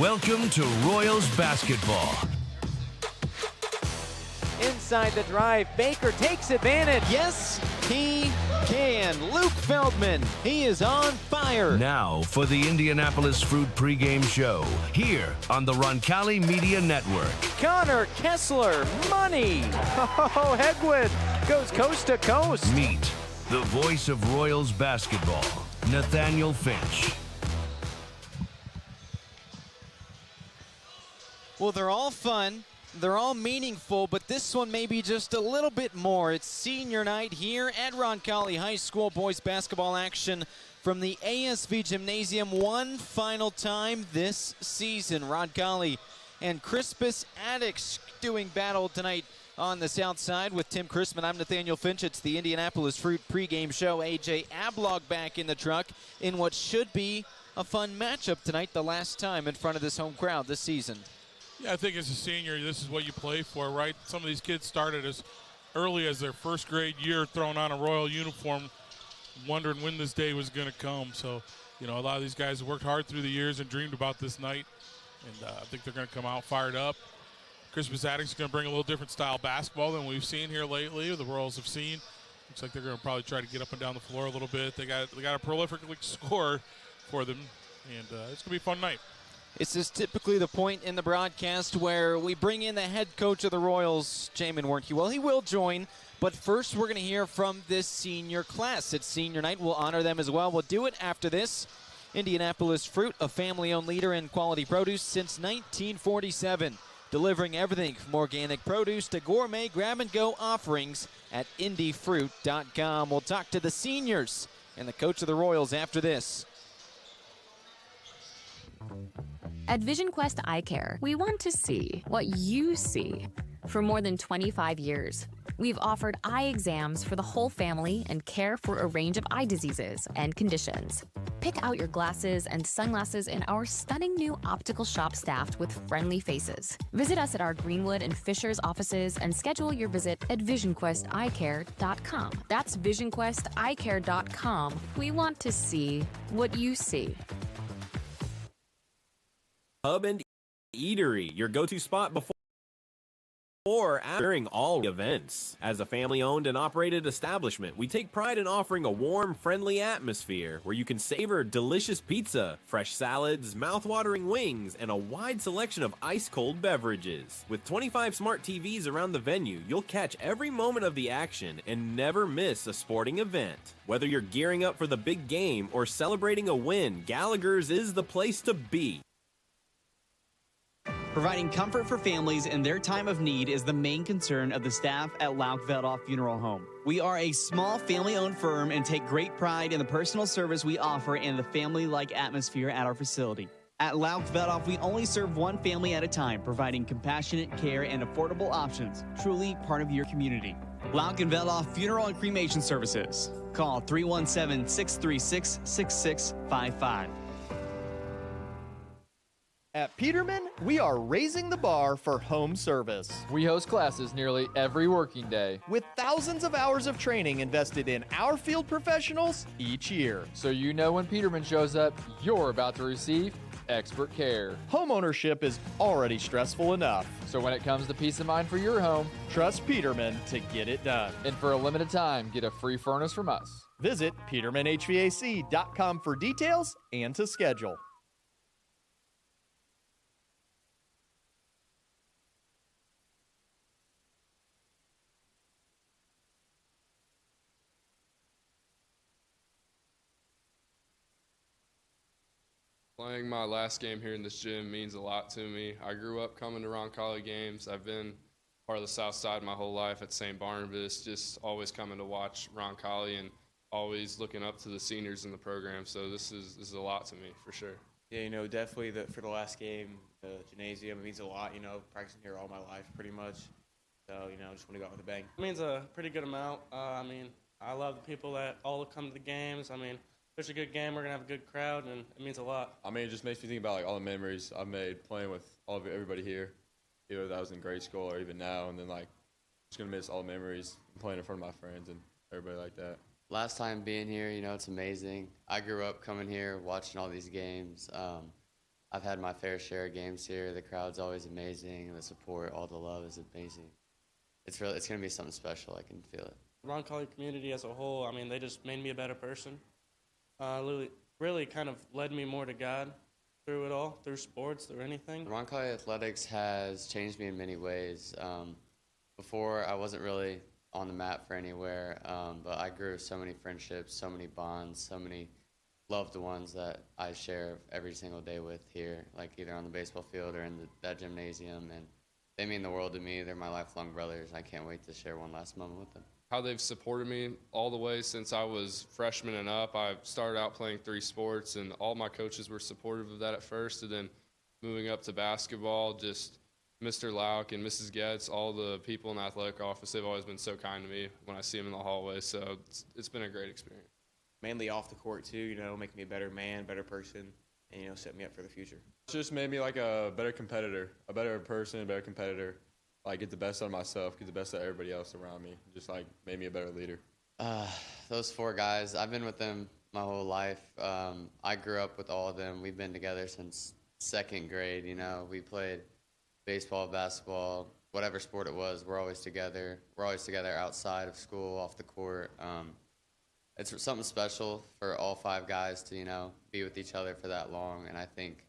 Welcome to Royals basketball. Inside the drive, Baker takes advantage. Yes, he can. Luke Feldman, he is on fire. Now for the Indianapolis Fruit pregame show, here on the Roncalli Media Network. Connor Kessler, money. Oh, Hegwood goes coast to coast. Meet the voice of Royals basketball, Nathaniel Finch. Well, they're all fun. They're all meaningful, but this one may be just a little bit more. It's senior night here at Roncalli High School. Boys basketball action from the ASV Gymnasium one final time this season. Roncalli and Crispus Attucks doing battle tonight on the south side with Tim Chrisman. I'm Nathaniel Finch. It's the Indianapolis Fruit pregame show. AJ Ablog back in the truck in what should be a fun matchup tonight, the last time in front of this home crowd this season. Yeah, I think as a senior, this is what you play for, right? Some of these kids started as early as their first grade year throwing on a Royal uniform, wondering when this day was going to come. So, you know, a lot of these guys worked hard through the years and dreamed about this night, and I think they're going to come out fired up. Crispus Attucks is going to bring a little different style basketball than we've seen here lately, the Royals have seen. Looks like they're going to probably try to get up and down the floor a little bit. They got a prolific scorer for them, and it's going to be a fun night. This is typically the point in the broadcast where we bring in the head coach of the Royals, Jamin Warnke. Well, he will join, but first we're going to hear from this senior class. It's senior night. We'll honor them as well. We'll do it after this. Indianapolis Fruit, a family-owned leader in quality produce since 1947, delivering everything from organic produce to gourmet grab-and-go offerings at IndyFruit.com. We'll talk to the seniors and the coach of the Royals after this. At Vision Quest Eye Care, we want to see what you see. For more than 25 years, we've offered eye exams for the whole family and care for a range of eye diseases and conditions. Pick out your glasses and sunglasses in our stunning new optical shop staffed with friendly faces. Visit us at our Greenwood and Fishers offices and schedule your visit at VisionQuestEyeCare.com. That's VisionQuestEyeCare.com. We want to see what you see. Pub and Eatery, your go-to spot before or during all events. As a family-owned and operated establishment, we take pride in offering a warm, friendly atmosphere where you can savor delicious pizza, fresh salads, mouth-watering wings, and a wide selection of ice-cold beverages. With 25 smart TVs around the venue, you'll catch every moment of the action and never miss a sporting event. Whether you're gearing up for the big game or celebrating a win, Gallagher's is the place to be. Providing comfort for families in their time of need is the main concern of the staff at Lauk Veldhoff Funeral Home. We are a small family-owned firm and take great pride in the personal service we offer and the family-like atmosphere at our facility. At Lauk Veldhoff, we only serve one family at a time, providing compassionate care and affordable options, truly part of your community. Lauk and Veldhoff Funeral and Cremation Services. Call 317-636-6655. At Peterman, we are raising the bar for home service. We host classes nearly every working day, with thousands of hours of training invested in our field professionals each year. So you know when Peterman shows up, you're about to receive expert care. Homeownership is already stressful enough. So when it comes to peace of mind for your home, trust Peterman to get it done. And for a limited time, get a free furnace from us. Visit PetermanHVAC.com for details and to schedule. Playing my last game here in this gym means a lot to me. I grew up coming to Roncalli games. I've been part of the South Side my whole life at St. Barnabas, just always coming to watch Roncalli and always looking up to the seniors in the program. So this is a lot to me for sure. Yeah, you know, definitely for the last game, the gymnasium, it means a lot, you know, practicing here all my life pretty much. So, you know, just want to go out with a bang. It means a pretty good amount. I mean, I love the people that all come to the games. I mean, if it's a good game, we're going to have a good crowd, and it means a lot. I mean, it just makes me think about, like, all the memories I've made playing with everybody here, either that was in grade school or even now, and then, like, just going to miss all the memories playing in front of my friends and everybody like that. Last time being here, you know, it's amazing. I grew up coming here, watching all these games. I've had my fair share of games here. The crowd's always amazing. The support, all the love is amazing. It's going to be something special. I can feel it. The Roncalli community as a whole, I mean, they just made me a better person. Really kind of led me more to God through it all, through sports, through anything. Roncalli Athletics has changed me in many ways. Before, I wasn't really on the map for anywhere, but I grew so many friendships, so many bonds, so many loved ones that I share every single day with here, like either on the baseball field or in that gymnasium, and they mean the world to me. They're my lifelong brothers. I can't wait to share one last moment with them. How they've supported me all the way since I was freshman and up. I started out playing 3 sports, and all my coaches were supportive of that at first, and then moving up to basketball, just Mr. Lauk and Mrs. Getz, all the people in the athletic office, they've always been so kind to me when I see them in the hallway, so it's been a great experience. Mainly off the court too, you know, making me a better man, better person, and, you know, set me up for the future. It's just made me like a better competitor, a better person, a better competitor. Like, get the best out of myself, get the best out of everybody else around me. Just, like, made me a better leader. Those 4 guys, I've been with them my whole life. I grew up with all of them. We've been together since 2nd grade, you know. We played baseball, basketball, whatever sport it was. We're always together. We're always together outside of school, off the court. It's something special for all 5 guys to, you know, be with each other for that long, and I think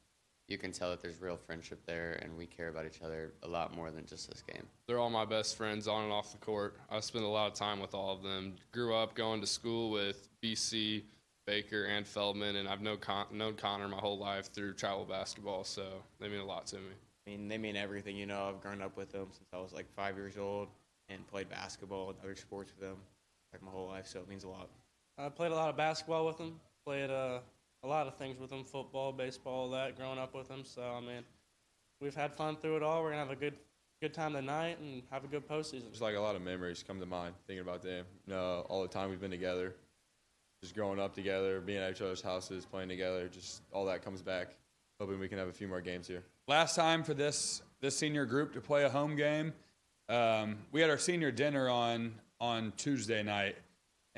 you can tell that there's real friendship there, and we care about each other a lot more than just this game. They're all my best friends on and off the court. I spent a lot of time with all of them. Grew up going to school with BC, Baker, and Feldman, and I've known Connor my whole life through travel basketball, so they mean a lot to me. I mean, they mean everything, you know. I've grown up with them since I was like 5 years old and played basketball and other sports with them like my whole life, so it means a lot. I played a lot of basketball with them, played a lot of things with them, football, baseball, all that, growing up with them. So, I mean, we've had fun through it all. We're going to have a good time tonight and have a good postseason. Just like a lot of memories come to mind thinking about them. You know, all the time we've been together, just growing up together, being at each other's houses, playing together, just all that comes back. Hoping we can have a few more games here. Last time for this senior group to play a home game, we had our senior dinner on Tuesday night.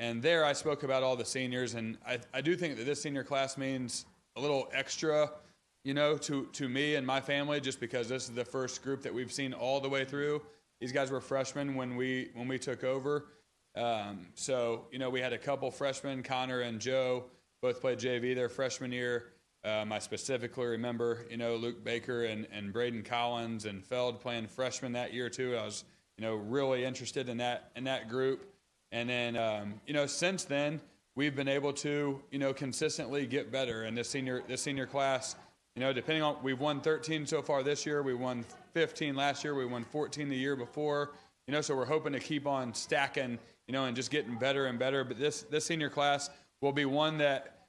And there I spoke about all the seniors, and I do think that this senior class means a little extra, you know, to me and my family, just because this is the first group that we've seen all the way through. These guys were freshmen when we took over. So, you know, we had a couple freshmen, Connor and Joe, both played JV their freshman year. I specifically remember, you know, Luke Baker and Braden Collins and Feld playing freshmen that year too. I was, you know, really interested in that group. And then, you know, since then, we've been able to, you know, consistently get better. And this senior class, you know, depending on, we've won 13 so far this year. We won 15 last year. We won 14 the year before. You know, so we're hoping to keep on stacking, you know, and just getting better and better. But this senior class will be one that,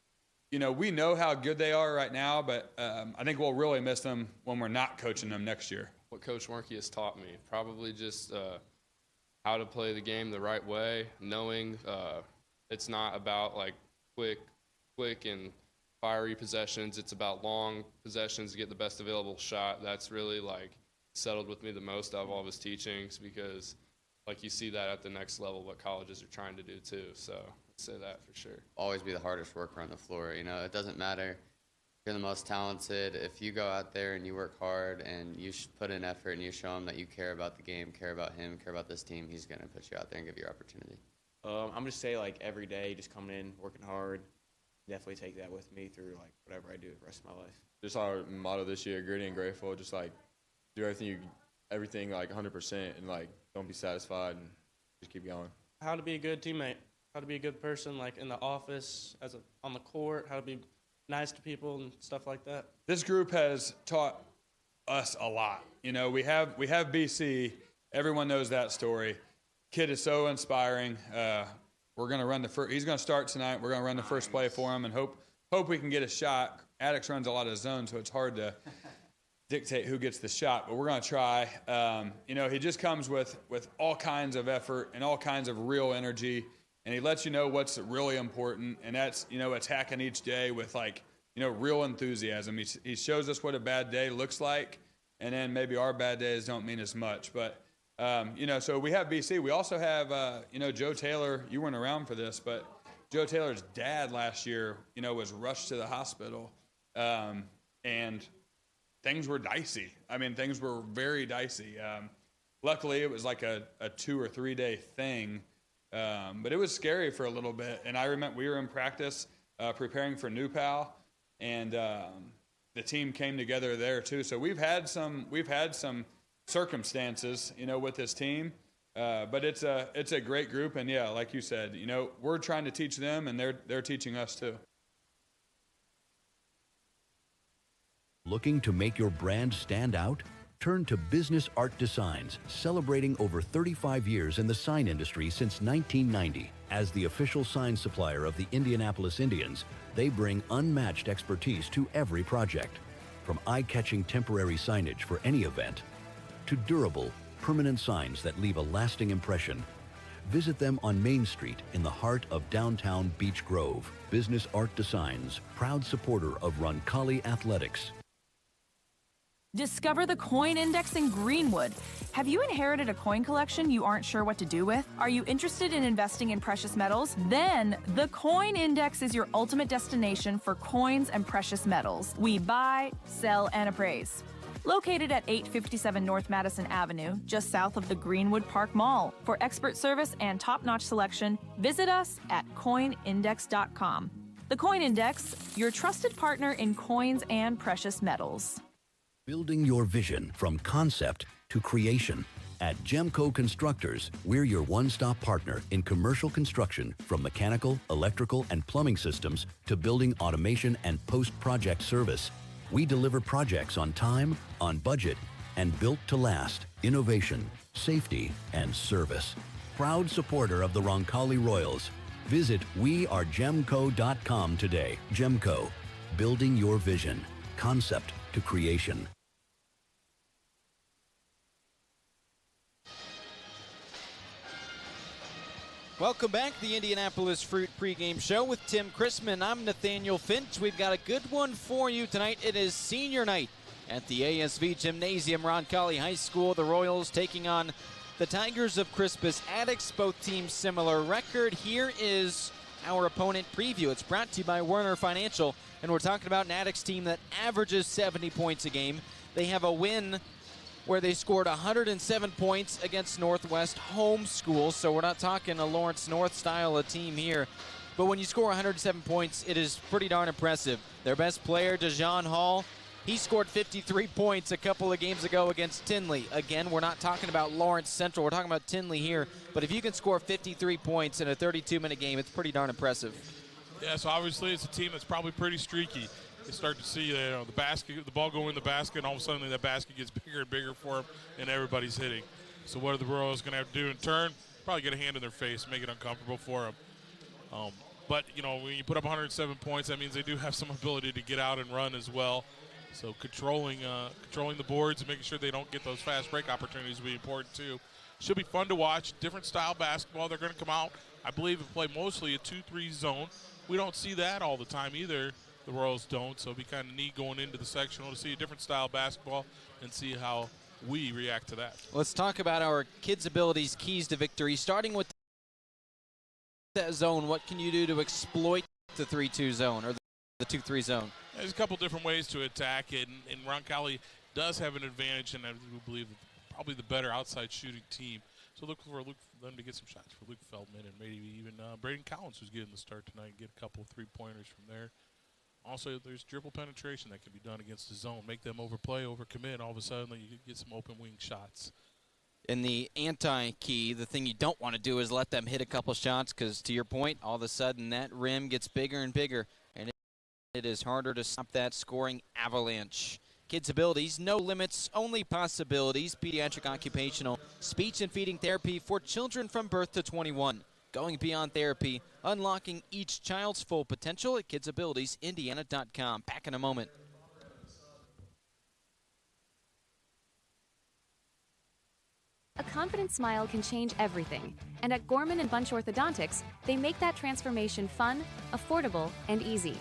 you know, we know how good they are right now, but I think we'll really miss them when we're not coaching them next year. What Coach Warnke has taught me, probably just how to play the game the right way, knowing it's not about like quick and fiery possessions. It's about long possessions to get the best available shot. That's really like settled with me the most out of all of his teachings, because like you see that at the next level, what colleges are trying to do too. So I'd say that for sure. Always be the hardest worker on the floor. You know, it doesn't matter if you're the most talented. If you go out there and you work hard and you put in effort and you show him that you care about the game, care about him, care about this team, he's going to put you out there and give you your opportunity. I'm going to say, like, every day, just coming in, working hard, definitely take that with me through, like, whatever I do the rest of my life. Just our motto this year, gritty and grateful, just, like, do everything like 100% and, like, don't be satisfied and just keep going. How to be a good teammate, how to be a good person, like, in the office, on the court, how to be nice to people and stuff like that. This group has taught us a lot. You know, we have BC. Everyone knows that story. Kid is so inspiring. We're going to run he's going to start tonight. We're going to run the first play for him and hope we can get a shot. Attucks runs a lot of zone, so it's hard to dictate who gets the shot, but we're going to try. You know, he just comes with all kinds of effort and all kinds of real energy, and he lets you know what's really important, and that's, you know, attacking each day with, like, you know, real enthusiasm. He shows us what a bad day looks like, and then maybe our bad days don't mean as much. But, you know, so we have BC. We also have, you know, Joe Taylor. You weren't around for this, but Joe Taylor's dad last year, you know, was rushed to the hospital. And things were dicey. I mean, things were very dicey. Luckily, it was like a 2 or 3 day thing, but it was scary for a little bit. And I remember we were in practice preparing for New Pal, and the team came together there too. So we've had some circumstances, with this team, but it's a great group. And yeah, like you said, we're trying to teach them, and they're teaching us too. Looking to make your brand stand out? Turn to Business Art Designs, celebrating over 35 years in the sign industry since 1990. As the official sign supplier of the Indianapolis Indians, they bring unmatched expertise to every project. From eye-catching temporary signage for any event, to durable, permanent signs that leave a lasting impression. Visit them on Main Street in the heart of downtown Beech Grove. Business Art Designs, proud supporter of Roncalli Athletics. Discover the Coin Index in Greenwood. Have you inherited a coin collection you aren't sure what to do with? Are you interested in investing in precious metals? Then the Coin Index is your ultimate destination for coins and precious metals. We buy, sell, and appraise. Located at 857 North Madison Avenue, just south of the Greenwood Park Mall. For expert service and top-notch selection, visit us at coinindex.com. The Coin Index, your trusted partner in coins and precious metals. Building your vision from concept to creation. At Gemco Constructors, we're your one-stop partner in commercial construction, from mechanical, electrical, and plumbing systems to building automation and post-project service. We deliver projects on time, on budget, and built to last. Innovation, safety, and service. Proud supporter of the Roncalli Royals. Visit wearegemco.com today. Gemco, building your vision. Concept to creation. Welcome back to the Indianapolis Fruit Pregame Show with Tim Chrisman. I'm Nathaniel Finch. We've got a good one for you tonight. It is senior night at the ASV Gymnasium, Roncalli High School. The Royals taking on the Tigers of Crispus Attucks. Both teams similar record. Here is our opponent preview. It's brought to you by Werner Financial, and we're talking about an Attucks team that averages 70 points a game. They have a win where they scored 107 points against Northwest Home School. So we're not talking a Lawrence North style of team here. But when you score 107 points, it is pretty darn impressive. Their best player, DeJean Hall, he scored 53 points a couple of games ago against Tinley. Again, we're not talking about Lawrence Central. We're talking about Tinley here. But if you can score 53 points in a 32-minute game, it's pretty darn impressive. Yeah, so obviously it's a team that's probably pretty streaky. You start to see the ball go in the basket, and all of a sudden that basket gets bigger and bigger for them, and everybody's hitting. So what are the Royals going to have to do in turn? Probably get a hand in their face, make it uncomfortable for them. But when you put up 107 points, that means they do have some ability to get out and run as well. So controlling the boards and making sure they don't get those fast break opportunities will be important too. Should be fun to watch. Different style basketball. They're going to come out, I believe, and play mostly a 2-3 zone. We don't see that all the time either. The Royals don't, so it'll be kind of neat going into the sectional to see a different style of basketball and see how we react to that. Let's talk about our kids' abilities, keys to victory. Starting with that zone, what can you do to exploit the 3-2 zone or the 2-3 zone? There's a couple different ways to attack it, and Roncalli does have an advantage, and I believe probably the better outside shooting team. So look for them to get some shots for Luke Feldman and maybe even Braden Collins, who's getting the start tonight, and get a couple of three-pointers from there. Also, there's dribble penetration that can be done against the zone. Make them overplay, overcommit. All of a sudden, you get some open wing shots. In the anti-key, the thing you don't want to do is let them hit a couple shots because, to your point, all of a sudden that rim gets bigger and bigger, and it is harder to stop that scoring avalanche. Kids' abilities, no limits, only possibilities. Pediatric occupational speech and feeding therapy for children from birth to 21. Going beyond therapy, unlocking each child's full potential at kidsabilitiesindiana.com. Back in a moment. A confident smile can change everything. And at Gorman & Bunch Orthodontics, they make that transformation fun, affordable, and easy.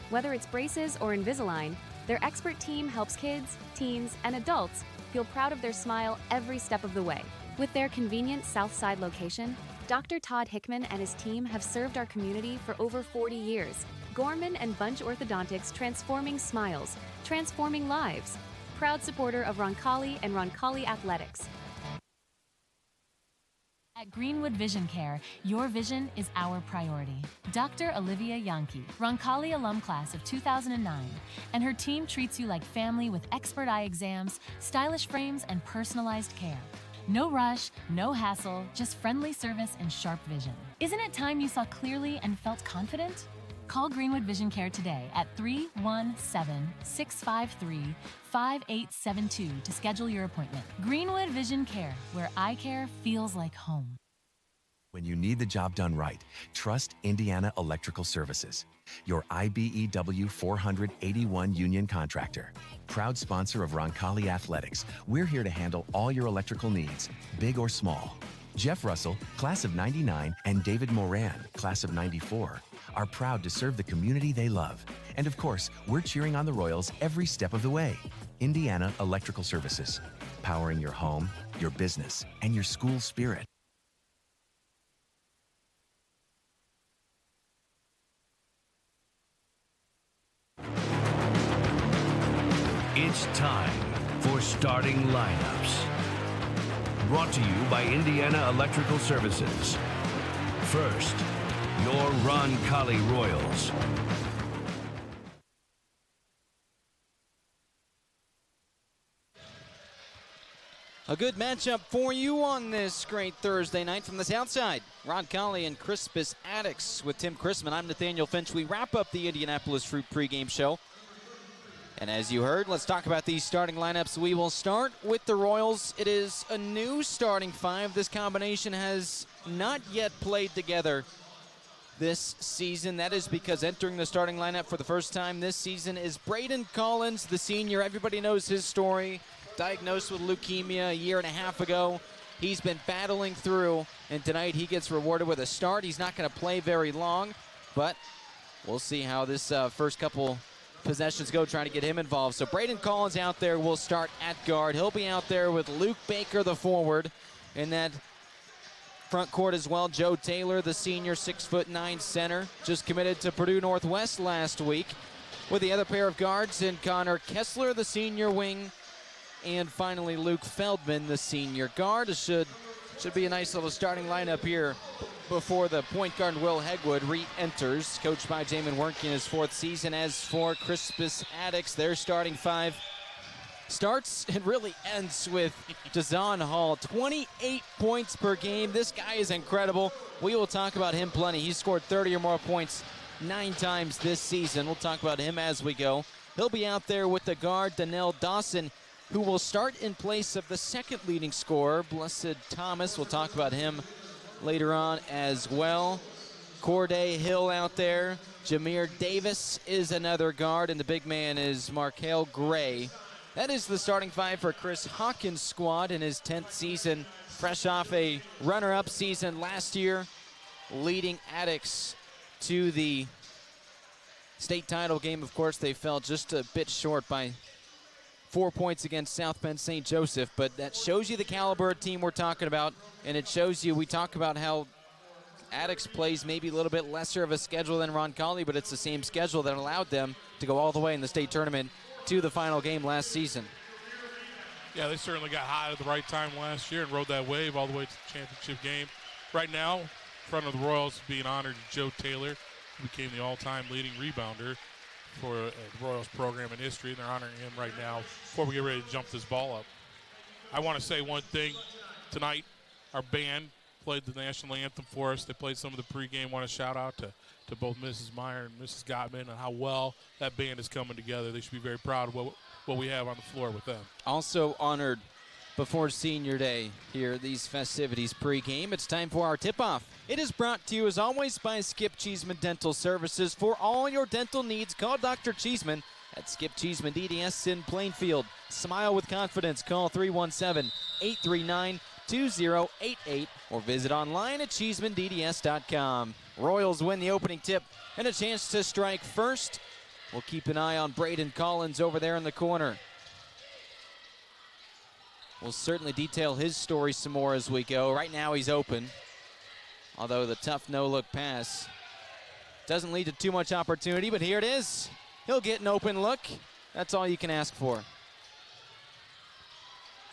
Whether it's braces or Invisalign, their expert team helps kids, teens, and adults feel proud of their smile every step of the way. With their convenient Southside location, Dr. Todd Hickman and his team have served our community for over 40 years. Gorman & Bunch Orthodontics, transforming smiles, transforming lives. proud supporter of Roncalli and Roncalli Athletics. At Greenwood Vision Care, your vision is our priority. Dr. Olivia Yankee, Roncalli alum class of 2009, and her team treats you like family with expert eye exams, stylish frames, and personalized care. No rush, no hassle, just friendly service and sharp vision. Isn't it time you saw clearly and felt confident? Call Greenwood Vision Care today at 317-653-5872 to schedule your appointment. Greenwood Vision Care, where eye care feels like home. When you need the job done right, trust Indiana Electrical Services, your IBEW 481 union contractor. Proud sponsor of Roncalli Athletics, we're here to handle all your electrical needs, big or small. Jeff Russell, class of 99, and David Moran, class of 94, are proud to serve the community they love. And of course, we're cheering on the Royals every step of the way. Indiana Electrical Services, powering your home, your business, and your school spirit. It's time for starting lineups. Brought to you by Indiana Electrical Services. First, your Roncalli Royals. A good matchup for you on this great Thursday night from the south side. Roncalli and Crispus Attucks with Tim Chrisman. I'm Nathaniel Finch. We wrap up the Indianapolis Fruit pregame show. And as you heard, let's talk about these starting lineups. We will start with the Royals. It is a new starting five. This combination has not yet played together this season. That is because entering the starting lineup for the first time this season is Braden Collins, the senior. Everybody knows his story. Diagnosed with leukemia a year and a half ago. He's been battling through, and tonight he gets rewarded with a start. He's not going to play very long, but we'll see how this first couple possessions go, trying to get him involved. So Braden Collins out there will start at guard. He'll be out there with Luke Baker, the forward, in that front court as well. Joe Taylor, the senior, 6'9" center, just committed to Purdue Northwest last week. With the other pair of guards in Connor Kessler, the senior wing, and finally Luke Feldman, the senior guard. It should be a nice little starting lineup here before the point guard Will Hegwood re-enters, coached by Jamin Wernke in his fourth season. As for Crispus Attucks, their starting five starts and really ends with Dazon Hall. 28 points per game. This guy is incredible. We will talk about him plenty. He's scored 30 or more points 9 times this season. We'll talk about him as we go. He'll be out there with the guard Donnell Dawson, who will start in place of the second leading scorer, Blessed Thomas. We'll talk about him later on as well. Corday Hill out there. Jameer Davis is another guard, and the big man is Markel Gray. That is the starting five for Chris Hawkins' squad in his 10th season, fresh off a runner-up season last year, leading Attucks to the state title game. Of course, they fell just a bit short by 4 points against South Bend St. Joseph, but that shows you the caliber of team we're talking about, and it shows you, we talk about how Attucks plays maybe a little bit lesser of a schedule than Roncalli, but it's the same schedule that allowed them to go all the way in the state tournament to the final game last season. Yeah, they certainly got hot at the right time last year and rode that wave all the way to the championship game. Right now, in front of the Royals, being honored Joe Taylor, who became the all-time leading rebounder for the Royals program in history, and they're honoring him right now before we get ready to jump this ball up. I want to say one thing. Tonight, our band played the national anthem for us. They played some of the pregame. Want to shout out to both Mrs. Meyer and Mrs. Gottman and how well that band is coming together. They should be very proud of what we have on the floor with them. Also honored before Senior Day here, these festivities pregame. It's time for our tip-off. It is brought to you, as always, by Skip Cheeseman Dental Services. For all your dental needs, call Dr. Cheeseman at Skip Cheeseman DDS in Plainfield. Smile with confidence. Call 317-839-2088 or visit online at CheesemanDDS.com. Royals win the opening tip and a chance to strike first. We'll keep an eye on Braden Collins over there in the corner. We'll certainly detail his story some more as we go. Right now he's open, although the tough no-look pass doesn't lead to too much opportunity, but here it is. He'll get an open look. That's all you can ask for.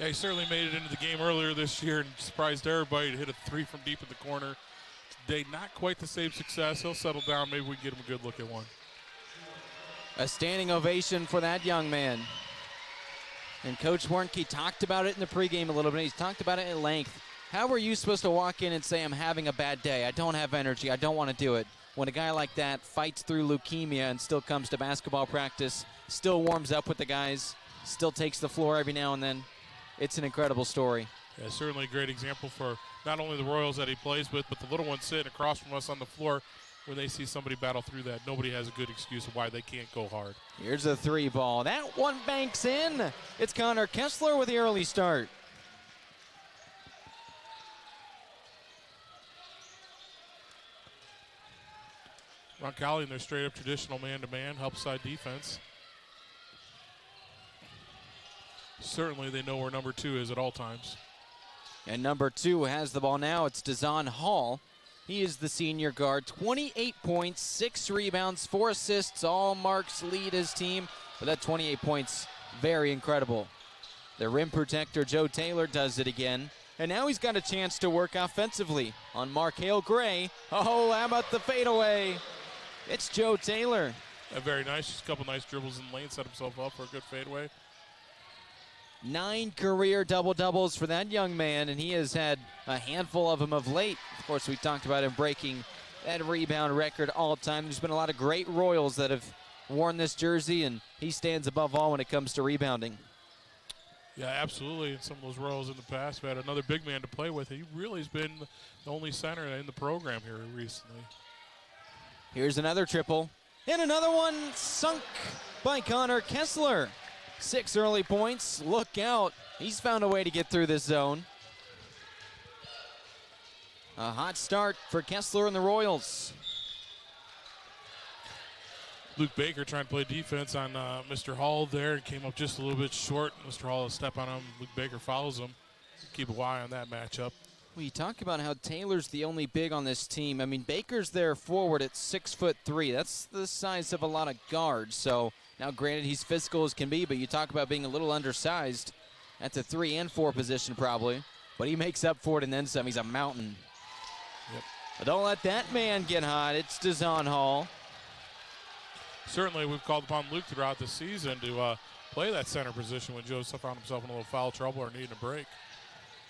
Yeah, he certainly made it into the game earlier this year and surprised everybody to hit a 3 from deep in the corner. Today, not quite the same success. He'll settle down. Maybe we can get him a good look at one. A standing ovation for that young man. And Coach Warnke talked about it in the pregame a little bit. He's talked about it at length. How are you supposed to walk in and say, I'm having a bad day, I don't have energy, I don't want to do it, when a guy like that fights through leukemia and still comes to basketball practice, still warms up with the guys, still takes the floor every now and then? It's an incredible story. Yeah, certainly a great example for not only the Royals that he plays with, but the little ones sitting across from us on the floor when they see somebody battle through that. Nobody has a good excuse of why they can't go hard. Here's a 3 ball. That one banks in. It's Connor Kessler with the early start. Roncalli in their straight-up traditional man-to-man help side defense. Certainly they know where number 2 is at all times. And number 2 has the ball now. It's Dazon Hall. He is the senior guard. 28 points, 6 rebounds, 4 assists. All marks lead his team. But that 28 points, very incredible. The rim protector, Joe Taylor, does it again. And now he's got a chance to work offensively on Markale Gray. Oh, how about the fadeaway? It's Joe Taylor. Very nice. Just a couple nice dribbles in the lane. Set himself up for a good fadeaway. 9 career double-doubles for that young man, and he has had a handful of them of late. Of course, we talked about him breaking that rebound record all time. There's been a lot of great Royals that have worn this jersey, and he stands above all when it comes to rebounding. Yeah, absolutely. And some of those Royals in the past have had another big man to play with. He really has been the only center in the program here recently. Here's another triple. And another one sunk by Connor Kessler. 6 early points. Look out. He's found a way to get through this zone. A hot start for Kessler and the Royals. Luke Baker trying to play defense on Mr. Hall there. Came up just a little bit short. Mr. Hall has step on him. Luke Baker follows him. Keep an eye on that matchup. We talk about how Taylor's the only big on this team. I mean, Baker's there forward at 6'3". That's the size of a lot of guards. So now, granted, he's physical as can be, but you talk about being a little undersized at the 3 and 4 position probably. But he makes up for it and then some. He's a mountain. Yep. But don't let that man get hot. It's Dazon Hall. Certainly, we've called upon Luke throughout the season to play that center position when Joe found himself in a little foul trouble or needing a break.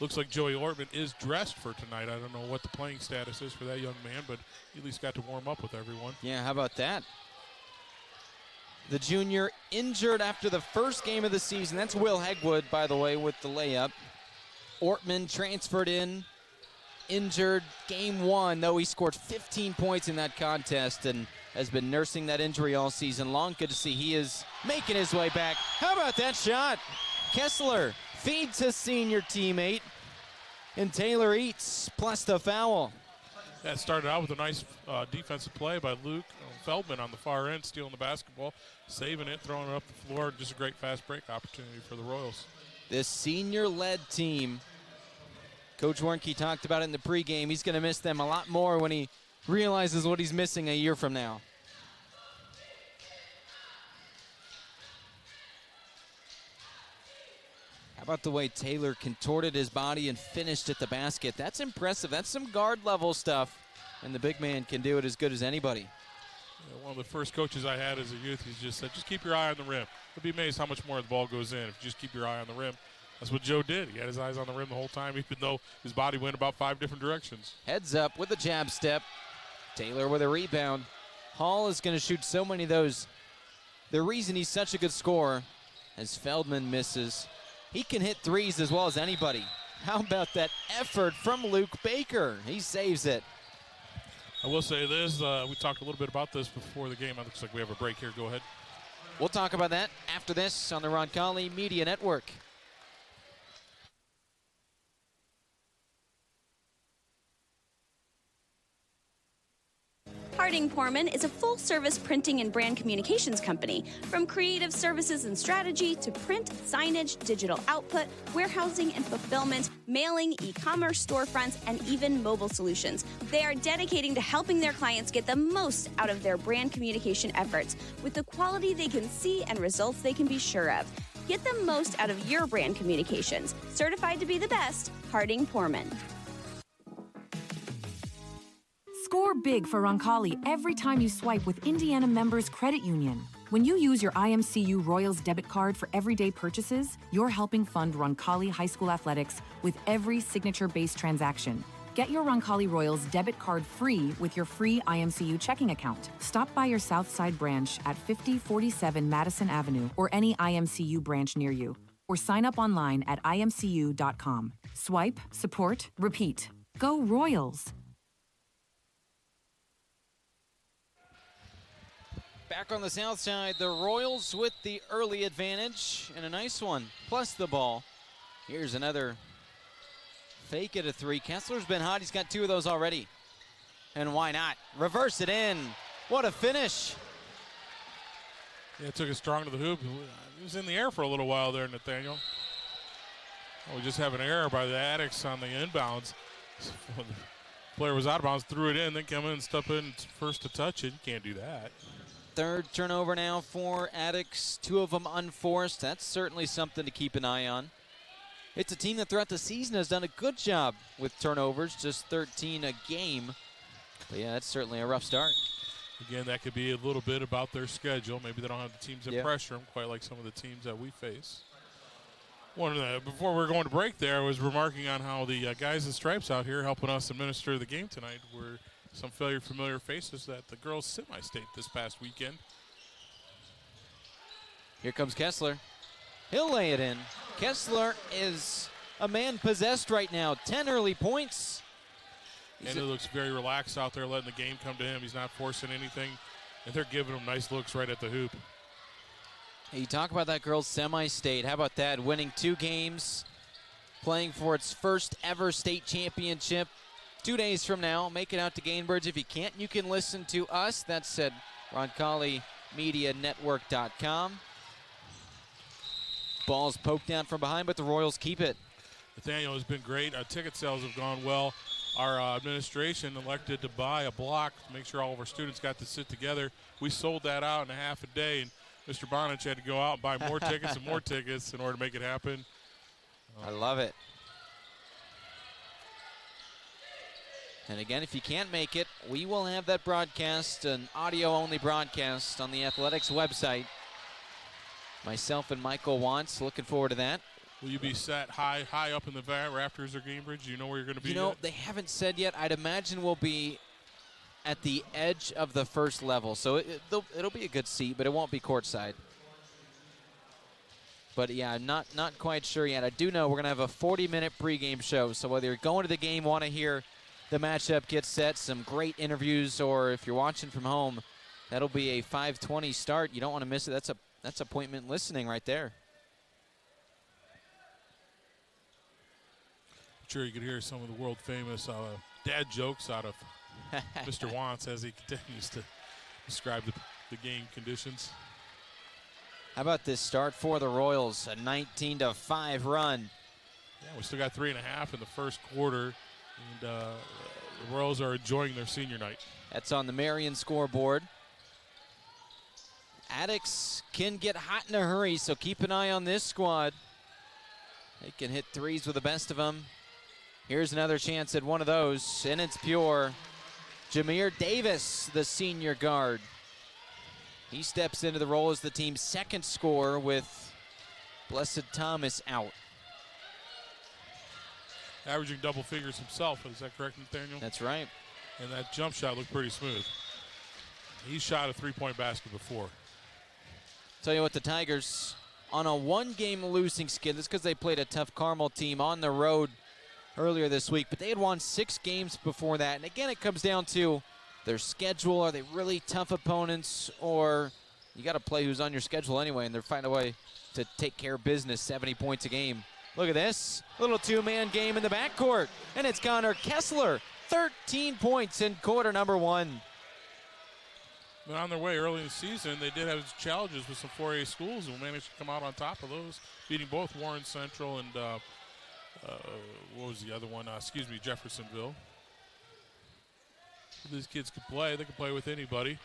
Looks like Joey Ortman is dressed for tonight. I don't know what the playing status is for that young man, but he at least got to warm up with everyone. Yeah, how about that? The junior injured after the first game of the season. That's Will Hegwood, by the way, with the layup. Ortman transferred in, injured game 1, though he scored 15 points in that contest and has been nursing that injury all season long. Good to see he is making his way back. How about that shot? Kessler feeds his senior teammate, and Taylor eats, plus the foul. That started out with a nice defensive play by Luke Feldman on the far end, stealing the basketball, saving it, throwing it up the floor. Just a great fast break opportunity for the Royals. This senior-led team, Coach Warnke talked about it in the pregame. He's going to miss them a lot more when he realizes what he's missing a year from now. How about the way Taylor contorted his body and finished at the basket? That's impressive. That's some guard-level stuff, and the big man can do it as good as anybody. Yeah, one of the first coaches I had as a youth, he just said, just keep your eye on the rim. You'll be amazed how much more the ball goes in if you just keep your eye on the rim. That's what Joe did. He had his eyes on the rim the whole time, even though his body went about 5 different directions. Heads up with a jab step. Taylor with a rebound. Hall is going to shoot so many of those. The reason he's such a good scorer, as Feldman misses, he can hit threes as well as anybody. How about that effort from Luke Baker? He saves it. I will say this, we talked a little bit about this before the game. It looks like we have a break here. Go ahead. We'll talk about that after this on the Roncalli Media Network. Harding Porman is a full-service printing and brand communications company. From creative services and strategy to print, signage, digital output, warehousing and fulfillment, mailing, e-commerce storefronts, and even mobile solutions. They are dedicating to helping their clients get the most out of their brand communication efforts with the quality they can see and results they can be sure of. Get the most out of your brand communications. Certified to be the best, Harding Pourman. Score big for Roncalli every time you swipe with Indiana Members Credit Union. When you use your IMCU Royals debit card for everyday purchases, you're helping fund Roncalli High School athletics with every signature-based transaction. Get your Roncalli Royals debit card free with your free IMCU checking account. Stop by your Southside branch at 5047 Madison Avenue or any IMCU branch near you, or sign up online at imcu.com. Swipe, support, repeat. Go Royals! Back on the south side, the Royals with the early advantage, and a nice one, plus the ball. Here's another fake at a three. Kessler's been hot. He's got 2 of those already. And why not? Reverse it in. What a finish. Yeah, took it strong to the hoop. He was in the air for a little while there, Nathaniel. Oh, we just have an error by the Attucks on the inbounds. The player was out of bounds, threw it in, then come in and step in first to touch it. You can't do that. Third turnover now for Attucks, 2 of them unforced. That's certainly something to keep an eye on. It's a team that throughout the season has done a good job with turnovers, just 13 a game. But yeah, that's certainly a rough start. Again, that could be a little bit about their schedule. Maybe they don't have the teams that pressure them quite like some of the teams that we face. Before we're going to break there, I was remarking on how the guys in stripes out here helping us administer the game tonight were some familiar faces at the girls' semi-state this past weekend. Here comes Kessler. He'll lay it in. Kessler is a man possessed right now. 10 early points. And he looks very relaxed out there, letting the game come to him. He's not forcing anything, and they're giving him nice looks right at the hoop. Hey, you talk about that girls' semi-state. How about that? Winning 2 games, playing for its first ever state championship. 2 days from now, make it out to Gainbridge. If you can't, you can listen to us. That's at RoncalliMediaNetwork.com. Ball's poked out from behind, but the Royals keep it. Nathaniel has been great. Our ticket sales have gone well. Our administration elected to buy a block to make sure all of our students got to sit together. We sold that out in a half a day, and Mr. Bonich had to go out and buy more tickets and more tickets in order to make it happen. I love it. And again, if you can't make it, we will have that broadcast, an audio-only broadcast on the Athletics website. Myself and Michael Wantz, looking forward to that. Will you be set high up in the rafters or Gainbridge? Do you know where you're going to be? You know, they haven't said yet. I'd imagine we'll be at the edge of the first level. So it'll be a good seat, but it won't be courtside. But yeah, I'm not quite sure yet. I do know we're going to have a 40-minute pregame show. So whether you're going to the game, want to hear the matchup get set, some great interviews, or if you're watching from home, that'll be a 5:20 start. You don't want to miss it. That's appointment listening right there. I'm sure you could hear some of the world-famous dad jokes out of Mr. Wantz as he continues to describe the game conditions. How about this start for the Royals? A 19-5 run. Yeah, we still got 3.5 in the first quarter, and the Royals are enjoying their senior night. That's on the Marion scoreboard. Attucks can get hot in a hurry, so keep an eye on this squad. They can hit threes with the best of them. Here's another chance at one of those, and it's pure. Jameer Davis, the senior guard. He steps into the role as the team's second scorer with Blessed Thomas out. Averaging double figures himself, is that correct, Nathaniel? That's right. And that jump shot looked pretty smooth. He shot a three-point basket before. Tell you what, the Tigers on a one-game losing skid. That's because they played a tough Carmel team on the road earlier this week, but they had won 6 games before that. And again, it comes down to their schedule. Are they really tough opponents, or you got to play who's on your schedule anyway, and they're finding a way to take care of business, 70 points a game. Look at this, little two-man game in the backcourt, and it's Connor Kessler, 13 points in quarter number 1. But on their way early in the season, they did have challenges with some 4A schools and managed to come out on top of those, beating both Warren Central and what was the other one? Jeffersonville. These kids could play. They could play with anybody.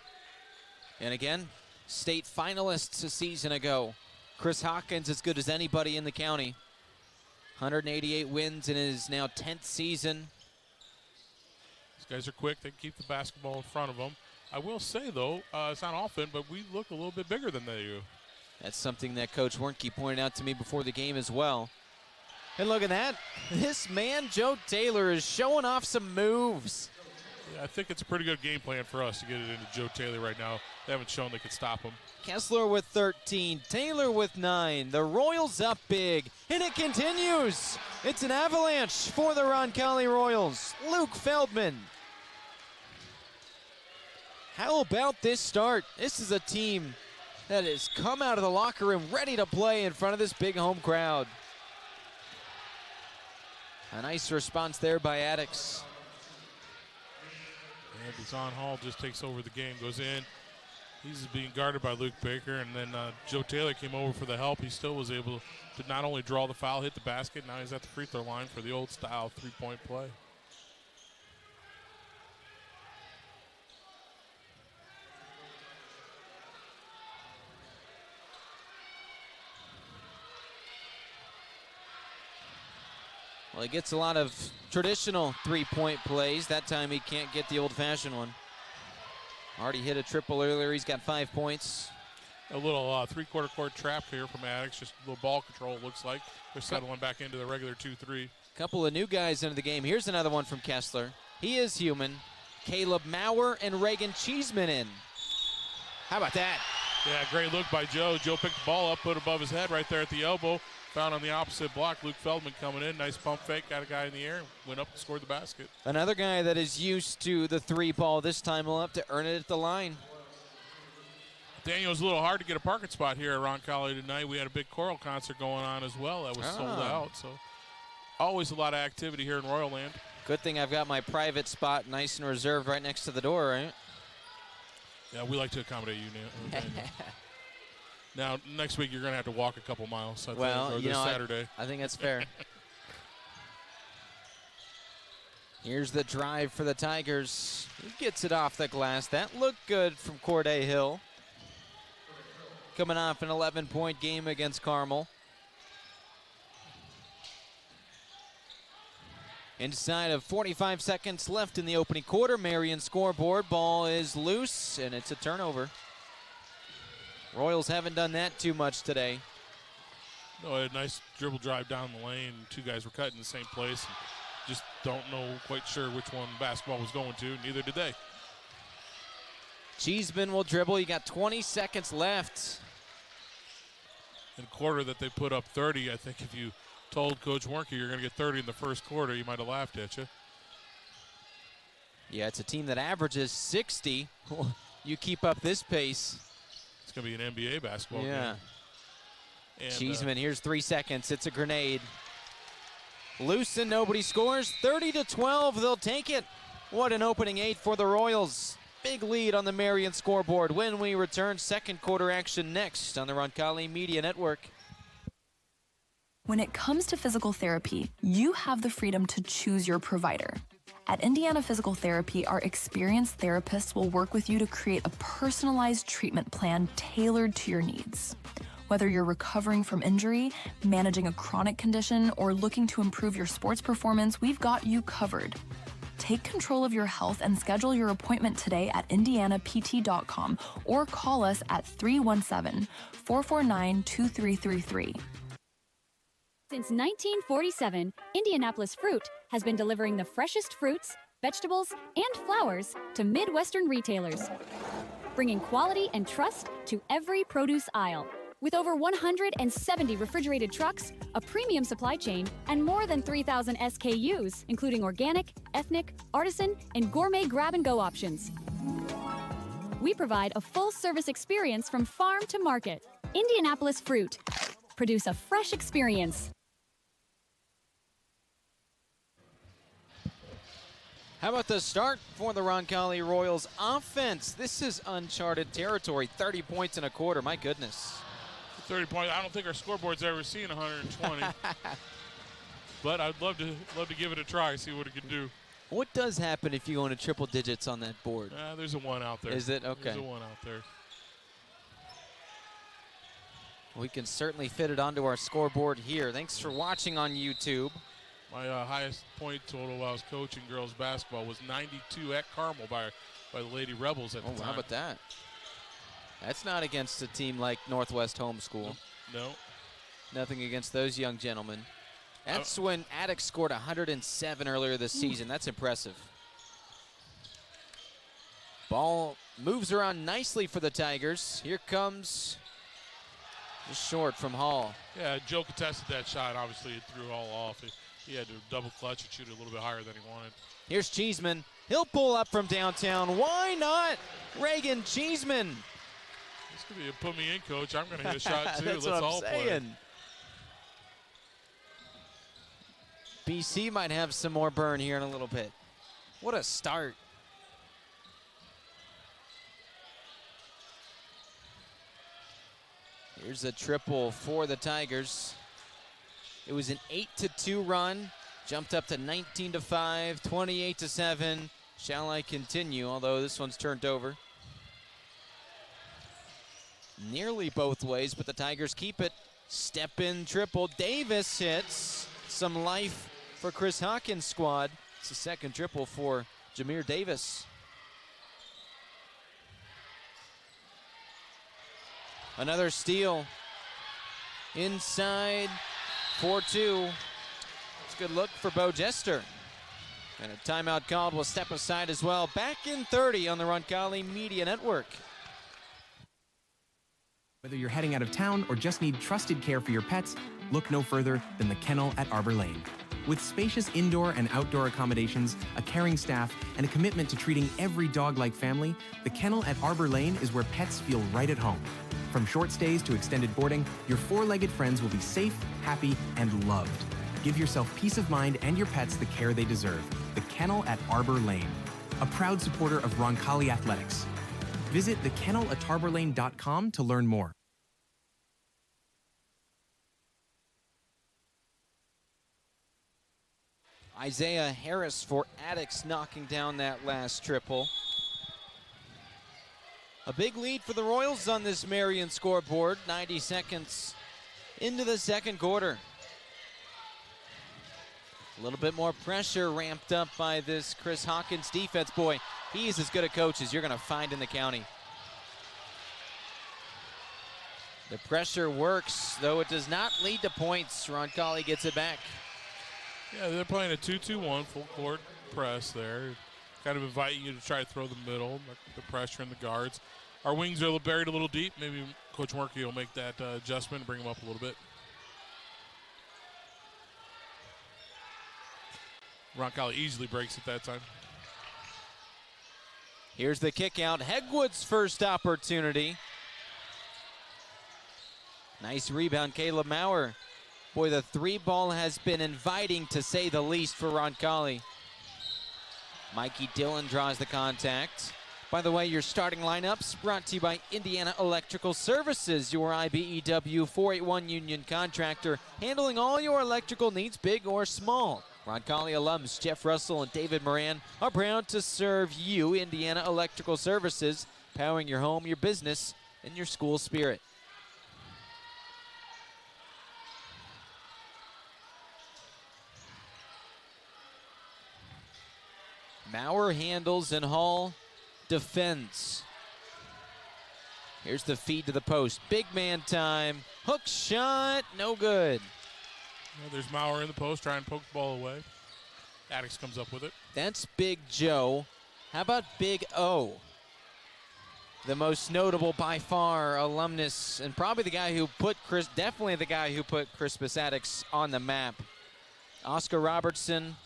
And again, state finalists a season ago. Chris Hawkins as good as anybody in the county. 188 wins in his now 10th season. These guys are quick. They keep the basketball in front of them. I will say, though, it's not often, but we look a little bit bigger than they do. That's something that Coach Wernke pointed out to me before the game as well. And look at that. This man, Joe Taylor, is showing off some moves. Yeah, I think it's a pretty good game plan for us to get it into Joe Taylor right now. They haven't shown they could stop him. Kessler with 13, Taylor with 9. The Royals up big, and it continues. It's an avalanche for the Roncalli Royals. Luke Feldman. How about this start? This is a team that has come out of the locker room ready to play in front of this big home crowd. A nice response there by Attucks. And Deshaun Hall just takes over the game, goes in. He's being guarded by Luke Baker, and then Joe Taylor came over for the help. He still was able to not only draw the foul, hit the basket, now he's at the free throw line for the old style three-point play. Well, he gets a lot of traditional three-point plays. That time he can't get the old-fashioned one. Already hit a triple earlier. He's got 5 points. A little three-quarter court trap here from Attucks. Just a little ball control, it looks like. They're settling back into the regular 2-3. Couple of new guys into the game. Here's another one from Kessler. He is human. Caleb Maurer and Reagan Cheeseman in. How about that? Yeah, great look by Joe. Joe picked the ball up, put it above his head right there at the elbow. Found on the opposite block, Luke Feldman coming in. Nice pump fake, got a guy in the air, went up and scored the basket. Another guy that is used to the three ball. This time he'll have to earn it at the line. Daniel, it was a little hard to get a parking spot here at Roncalli tonight. We had a big choral concert going on as well that was sold out. So always a lot of activity here in Royal Land. Good thing I've got my private spot nice and reserved right next to the door, right? Yeah, we like to accommodate you, Daniel. Now, next week you're going to have to walk a couple miles, I think, or this Saturday. I think that's fair. Here's the drive for the Tigers. He gets it off the glass. That looked good from Corday Hill. Coming off an 11-point game against Carmel. Inside of 45 seconds left in the opening quarter. Marion scoreboard. Ball is loose, and it's a turnover. Royals haven't done that too much today. No, a nice dribble drive down the lane. Two guys were cut in the same place. And just don't know quite sure which one the basketball was going to. Neither did they. Cheeseman will dribble. You got 20 seconds left. In a quarter that they put up 30, I think if you told Coach Wernke you're going to get 30 in the first quarter, he might have laughed at you. Yeah, it's a team that averages 60. You keep up this pace. It's going to be an NBA basketball game. And Cheeseman, here's 3 seconds. It's a grenade. Loose and nobody scores. 30-12, they'll take it. What an opening 8 for the Royals. Big lead on the Marion scoreboard. When we return, second quarter action next on the Roncalli Media Network. When it comes to physical therapy, you have the freedom to choose your provider. At Indiana Physical Therapy, our experienced therapists will work with you to create a personalized treatment plan tailored to your needs. Whether you're recovering from injury, managing a chronic condition, or looking to improve your sports performance, we've got you covered. Take control of your health and schedule your appointment today at indianapt.com or call us at 317-449-2333. Since 1947, Indianapolis Fruit has been delivering the freshest fruits, vegetables, and flowers to Midwestern retailers, bringing quality and trust to every produce aisle. With over 170 refrigerated trucks, a premium supply chain, and more than 3,000 SKUs, including organic, ethnic, artisan, and gourmet grab-and-go options. We provide a full-service experience from farm to market. Indianapolis Fruit. Produce a fresh experience. How about the start for the Roncalli Royals offense? This is uncharted territory. 30 points in a quarter. My goodness. 30 points. I don't think our scoreboard's ever seen 120. But I'd love to give it a try, see what it can do. What does happen if you go into triple digits on that board? There's a 1 out there. Is it? Okay. There's a 1 out there. We can certainly fit it onto our scoreboard here. Thanks for watching on YouTube. My highest point total while I was coaching girls basketball was 92 at Carmel by the Lady Rebels at the time. How about that? That's not against a team like Northwest Homeschool. No. Nothing against those young gentlemen. That's when Attucks scored 107 earlier this season. That's impressive. Ball moves around nicely for the Tigers. Here comes just short from Hall. Yeah, Joe contested that shot. Obviously, it threw Hall off. He had to double clutch and shoot it a little bit higher than he wanted. Here's Cheeseman. He'll pull up from downtown. Why not? Reagan Cheeseman. This could be a put me in, coach. I'm going to hit a shot, too. That's Let's what all I'm saying. BC might have some more burn here in a little bit. What a start. Here's a triple for the Tigers. It was an 8-2 run. Jumped up to 19-5, 28-7. Shall I continue? Although this one's turned over. Nearly both ways, but the Tigers keep it. Step in triple. Davis hits. Some life for Chris Hawkins' squad. It's the second triple for Jameer Davis. Another steal. Inside. 4-2. It's a good look for Bo Jester. And a timeout called will step aside as well. Back in 30 on the Roncalli Media Network. Whether you're heading out of town or just need trusted care for your pets, look no further than the Kennel at Arbor Lane. With spacious indoor and outdoor accommodations, a caring staff, and a commitment to treating every dog like family, the Kennel at Arbor Lane is where pets feel right at home. From short stays to extended boarding, your four-legged friends will be safe, happy, and loved. Give yourself peace of mind and your pets the care they deserve. The Kennel at Arbor Lane, a proud supporter of Roncalli Athletics. Visit thekennelatarborlane.com to learn more. Isaiah Harris for Attucks knocking down that last triple. A big lead for the Royals on this Marion scoreboard. 90 seconds into the second quarter. A little bit more pressure ramped up by this Chris Hawkins defense. Boy, he is as good a coach as you're going to find in the county. The pressure works, though it does not lead to points. Roncalli gets it back. Yeah, they're playing a 2-2-1 full court press there. Kind of inviting you to try to throw the middle, the pressure and the guards. Our wings are buried a little deep. Maybe Coach Murky will make that adjustment and bring them up a little bit. Roncalli easily breaks it that time. Here's the kick out. Hegwood's first opportunity. Nice rebound, Caleb Maurer. Boy, the three ball has been inviting, to say the least, for Roncalli. Mikey Dillon draws the contact. By the way, your starting lineups brought to you by Indiana Electrical Services, your IBEW 481 union contractor, handling all your electrical needs, big or small. Roncalli alums Jeff Russell and David Moran are proud to serve you. Indiana Electrical Services, powering your home, your business, and your school spirit. Maurer handles and Hall defends. Here's the feed to the post. Big man time. Hook shot, no good. Well, there's Maurer in the post trying to poke the ball away. Attucks comes up with it. That's Big Joe. How about Big O? The most notable by far alumnus, and probably the guy who put definitely the guy who put Crispus Attucks on the map. Oscar Robertson.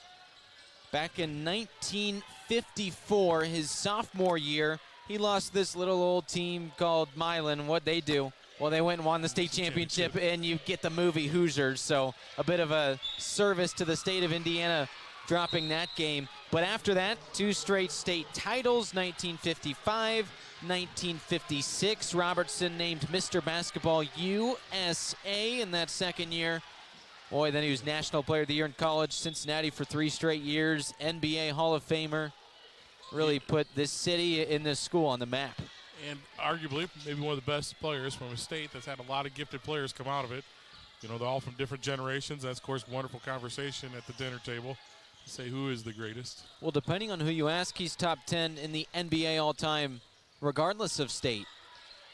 Back in 1954, his sophomore year, he lost this little old team called Milan. What'd they do? Well, they went and won the state championship, and you get the movie Hoosiers. So a bit of a service to the state of Indiana dropping that game. But after that, 2 straight state titles, 1955, 1956. Robertson named Mr. Basketball USA in that second year. Boy, then he was National Player of the Year in college, Cincinnati for 3 straight years, NBA Hall of Famer. Really put this city and this school on the map. and arguably maybe one of the best players from a state that's had a lot of gifted players come out of it. You know, they're all from different generations. That's, of course, wonderful conversation at the dinner table to say who is the greatest. Well, depending on who you ask, he's top 10 in the NBA all-time, regardless of state.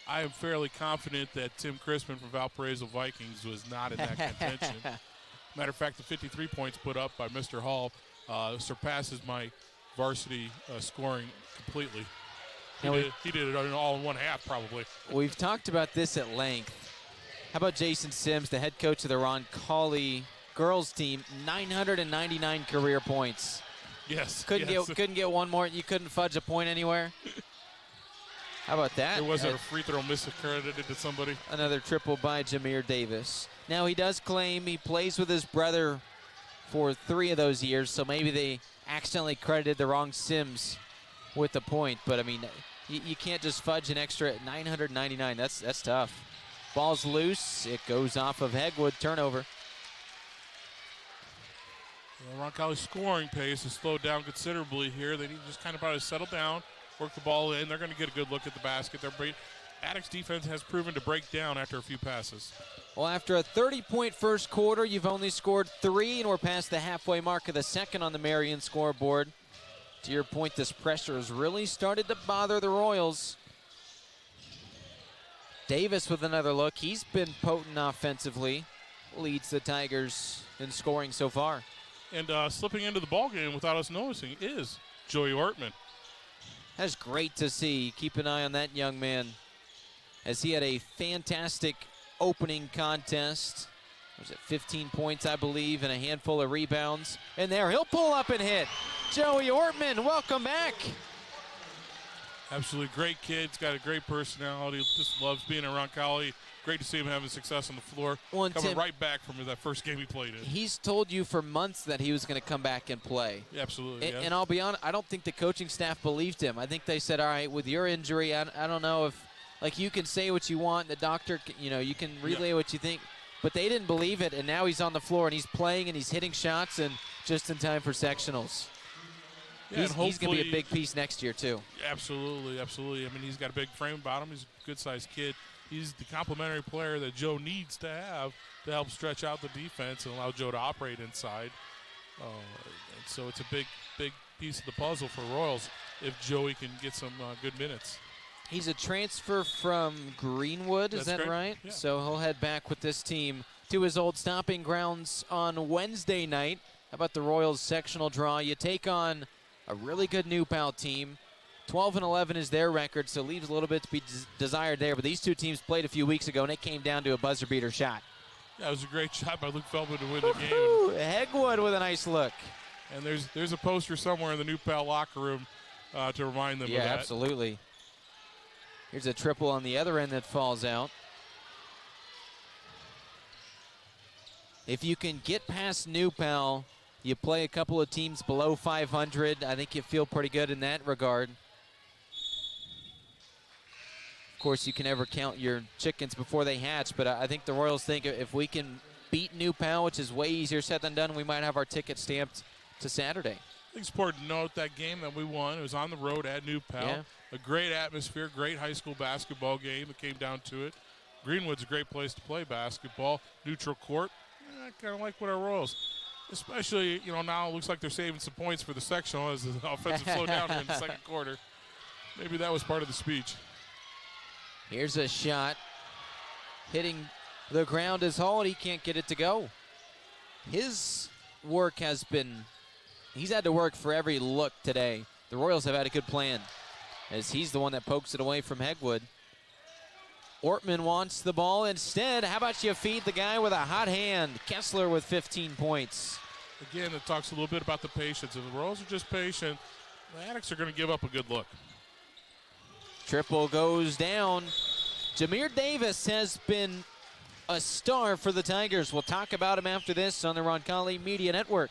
I am fairly confident that Tim Crispus from Valparaiso Vikings was not in that contention. Matter of fact, the 53 points put up by Mr. Hall surpasses my varsity scoring completely. He did it all in one half, probably. We've talked about this at length. How about Jason Sims, the head coach of the Roncalli girls team, 999 career points. Yes. Couldn't get one more. You couldn't fudge a point anywhere. How about that? There wasn't a free throw miscredited to somebody. Another triple by Jameer Davis. Now he does claim he plays with his brother for 3 of those years, so maybe they accidentally credited the wrong Sims with the point. But I mean, you can't just fudge an extra at 999. That's tough. Ball's loose. It goes off of Hegwood. Turnover. Roncalli's scoring pace has slowed down considerably here. They need to just kind of probably settle down, work the ball in. They're going to get a good look at the basket. Attucks defense has proven to break down after a few passes. Well, after a 30-point first quarter, you've only scored 3, and we're past the halfway mark of the second on the Marion scoreboard. To your point, this pressure has really started to bother the Royals. Davis with another look. He's been potent offensively. Leads the Tigers in scoring so far. And slipping into the ballgame without us noticing is Joey Ortman. That's great to see. Keep an eye on that young man, as he had a fantastic opening contest. Was it 15 points, I believe, and a handful of rebounds. And there, he'll pull up and hit. Joey Ortman, welcome back. Absolutely great kid. He's got a great personality. Just loves being in Roncalli. Great to see him having success on the floor. Well, coming Tim, right back from that first game he played in. He's told you for months that he was going to come back and play. Yeah, absolutely. And I'll be honest, I don't think the coaching staff believed him. I think they said, all right, with your injury, I don't know if, like, you can say what you want. The doctor, you can relay what you think. But they didn't believe it, and now he's on the floor, and he's playing, and he's hitting shots, and just in time for sectionals. Yeah, he's going to be a big piece next year, too. Absolutely, absolutely. I mean, he's got a big frame about him. He's a good-sized kid. He's the complementary player that Joe needs to have to help stretch out the defense and allow Joe to operate inside. And so it's a big piece of the puzzle for Royals if Joey can get some good minutes. He's a transfer from Greenwood, is that right? Yeah. So he'll head back with this team to his old stomping grounds on Wednesday night. How about the Royals sectional draw? You take on a really good New Pal team. 12-11 is their record, so leaves a little bit to be desired there. But these two teams played a few weeks ago, and it came down to a buzzer beater shot. Yeah, it was a great shot by Luke Feldman to win the game. Hegwood with a nice look. And there's a poster somewhere in the New Pal locker room to remind them of that. Yeah, absolutely. Here's a triple on the other end that falls out. If you can get past New Pal, you play a couple of teams below 500. I think you feel pretty good in that regard. Of course, you can never count your chickens before they hatch, but I think the Royals think if we can beat New Pal, which is way easier said than done, we might have our ticket stamped to Saturday. I think it's important to note that game that we won, it was on the road at New Pal. Yeah. A great atmosphere, great high school basketball game. It came down to it. Greenwood's a great place to play basketball. Neutral court. I kind of like what our Royals, especially, now it looks like they're saving some points for the sectional as the offensive slowed down here in the second quarter. Maybe that was part of the speech. Here's a shot. Hitting the ground is hauled. He can't get it to go. His work has been, he's had to work for every look today. The Royals have had a good plan, as he's the one that pokes it away from Hegwood. Ortman wants the ball instead. How about you feed the guy with a hot hand? Kessler with 15 points. Again, it talks a little bit about the patience. If the Royals are just patient, the Attucks are going to give up a good look. Triple goes down. Jameer Davis has been a star for the Tigers. We'll talk about him after this on the Roncalli Media Network.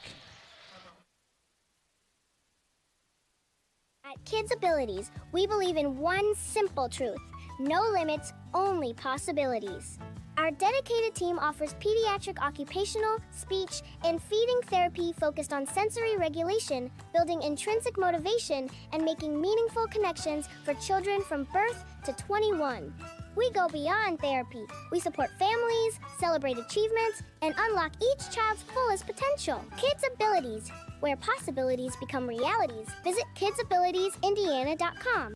At Kids Abilities, we believe in one simple truth. No limits, only possibilities. Our dedicated team offers pediatric occupational, speech, and feeding therapy focused on sensory regulation, building intrinsic motivation, and making meaningful connections for children from birth to 21. We go beyond therapy. We support families, celebrate achievements, and unlock each child's fullest potential. Kids Abilities, where possibilities become realities. Visit kidsabilitiesindiana.com.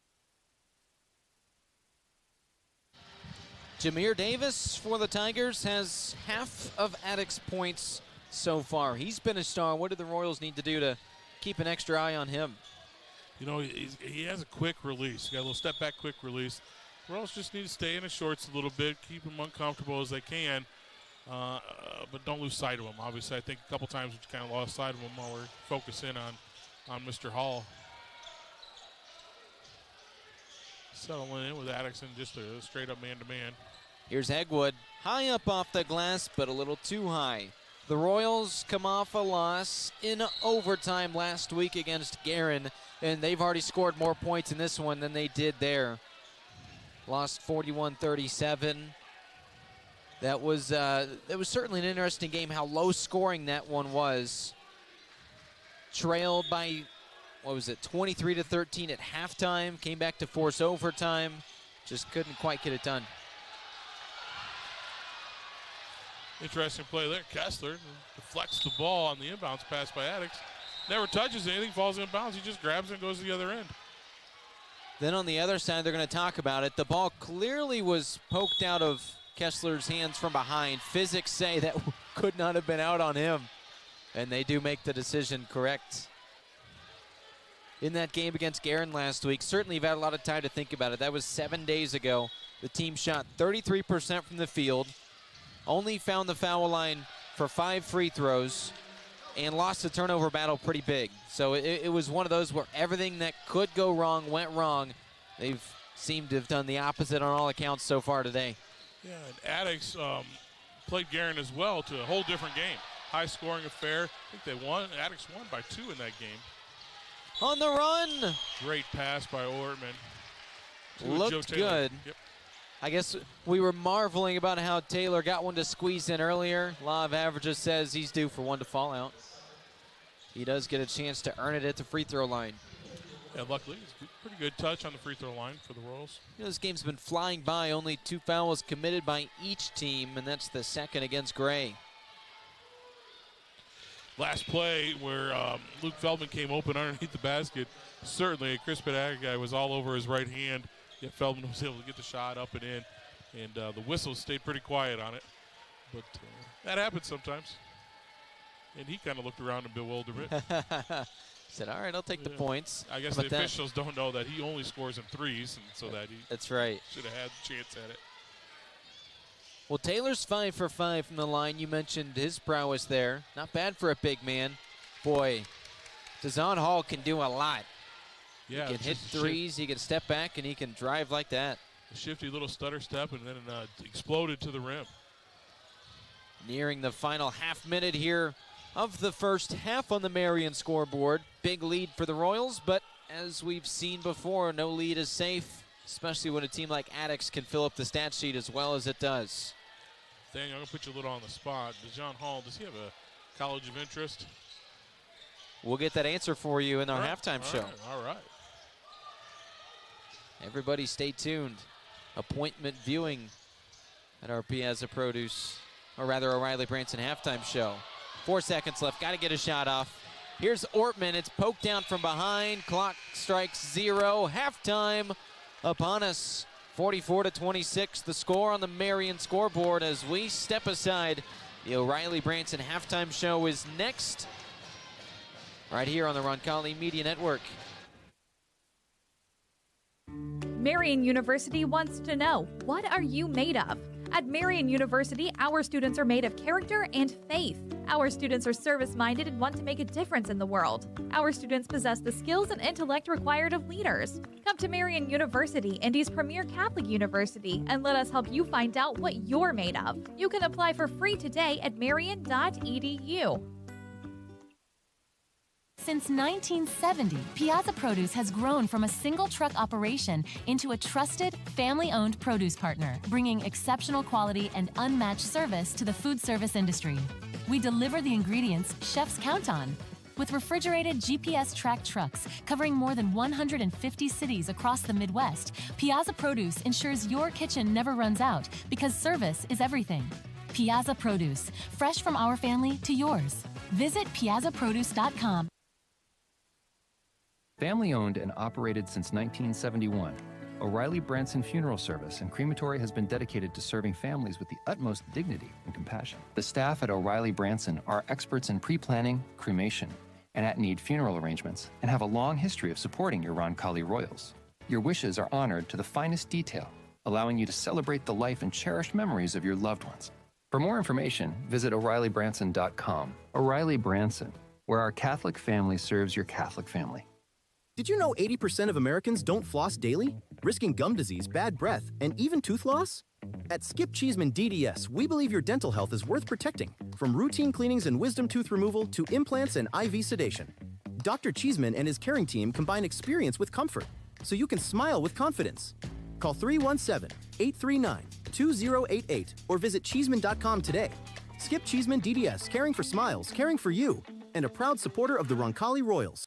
Jameer Davis for the Tigers has half of Attucks' points so far. He's been a star. What do the Royals need to do to keep an extra eye on him? You know, he has a quick release. He got a little step back quick release. Royals just need to stay in his shorts a little bit, keep him uncomfortable as they can, but don't lose sight of him. Obviously, I think a couple times we kind of lost sight of him while we're focusing on Mr. Hall. Settling in with Attucks in just a straight-up man-to-man. Here's Eggwood, high up off the glass, but a little too high. The Royals come off a loss in overtime last week against Guerin, and they've already scored more points in this one than they did there. Lost 41-37. That was certainly an interesting game, how low-scoring that one was. Trailed by, 23-13 at halftime. Came back to force overtime. Just couldn't quite get it done. Interesting play there. Kessler deflects the ball on the inbounds pass by Attucks. Never touches anything, falls in bounds. He just grabs it and goes to the other end. Then on the other side, they're going to talk about it. The ball clearly was poked out of Kessler's hands from behind. Physics say that could not have been out on him. And they do make the decision correct. In that game against Guerin last week, certainly you've had a lot of time to think about it. That was 7 days ago. The team shot 33% from the field, only found the foul line for 5 free throws, and lost the turnover battle pretty big. So it was one of those where everything that could go wrong went wrong. They've seemed to have done the opposite on all accounts so far today. Yeah, and Attucks played Guerin as well to a whole different game. High-scoring affair. I think they won. Attucks won by 2 in that game. On the run. Great pass by Ortman. Looked good. Yep. I guess we were marveling about how Taylor got one to squeeze in earlier. Law of averages says he's due for one to fall out. He does get a chance to earn it at the free throw line. Yeah, luckily, it's a pretty good touch on the free throw line for the Royals. You know, this game's been flying by. Only 2 fouls committed by each team, and that's the second against Gray. Last play where Luke Feldman came open underneath the basket. Certainly, Crispus guy was all over his right hand. Yet Feldman was able to get the shot up and in. And the whistle stayed pretty quiet on it. But that happens sometimes. And he kind of looked around in bewilderment. Said, all right, I'll take the points. I guess but the officials don't know that he only scores in threes, and so that he that's right. should have had a chance at it. Well, Taylor's 5 for 5 from the line. You mentioned his prowess there. Not bad for a big man. Boy, Dazon Hall can do a lot. Yeah, he can hit threes, he can step back, and he can drive like that. A shifty little stutter step, and then exploded to the rim. Nearing the final half minute here of the first half on the Marion scoreboard. Big lead for the Royals, but as we've seen before, no lead is safe, especially when a team like Attucks can fill up the stat sheet as well as it does. I'm going to put you a little on the spot. Dazon Hall, does he have a college of interest? We'll get that answer for you in our halftime show. All right. Everybody stay tuned. Appointment viewing at our Piazza Produce, or rather O'Reilly Branson halftime show. 4 seconds left, got to get a shot off. Here's Ortman, it's poked down from behind. Clock strikes 0. Halftime upon us. 44-26, the score on the Marion scoreboard as we step aside. The O'Reilly Branson halftime show is next, right here on the Roncalli Media Network. Marion University wants to know, what are you made of? At Marion University, our students are made of character and faith. Our students are service-minded and want to make a difference in the world. Our students possess the skills and intellect required of leaders. Come to Marion University, Indy's premier Catholic university, and let us help you find out what you're made of. You can apply for free today at marion.edu. Since 1970, Piazza Produce has grown from a single truck operation into a trusted, family-owned produce partner, bringing exceptional quality and unmatched service to the food service industry. We deliver the ingredients chefs count on. With refrigerated GPS-tracked trucks covering more than 150 cities across the Midwest, Piazza Produce ensures your kitchen never runs out because service is everything. Piazza Produce, fresh from our family to yours. Visit piazzaproduce.com. Family owned and operated since 1971, O'Reilly Branson Funeral Service and Crematory has been dedicated to serving families with the utmost dignity and compassion. The staff at O'Reilly Branson are experts in pre-planning, cremation, and at-need funeral arrangements, and have a long history of supporting your Roncalli Royals. Your wishes are honored to the finest detail, allowing you to celebrate the life and cherished memories of your loved ones. For more information, visit O'ReillyBranson.com. O'Reilly Branson, where our Catholic family serves your Catholic family. Did you know 80% of Americans don't floss daily, risking gum disease, bad breath, and even tooth loss? At Skip Cheeseman DDS, we believe your dental health is worth protecting, from routine cleanings and wisdom tooth removal to implants and IV sedation. Dr. Cheeseman and his caring team combine experience with comfort, so you can smile with confidence. Call 317-839-2088 or visit Cheeseman.com today. Skip Cheeseman DDS, caring for smiles, caring for you, and a proud supporter of the Roncalli Royals.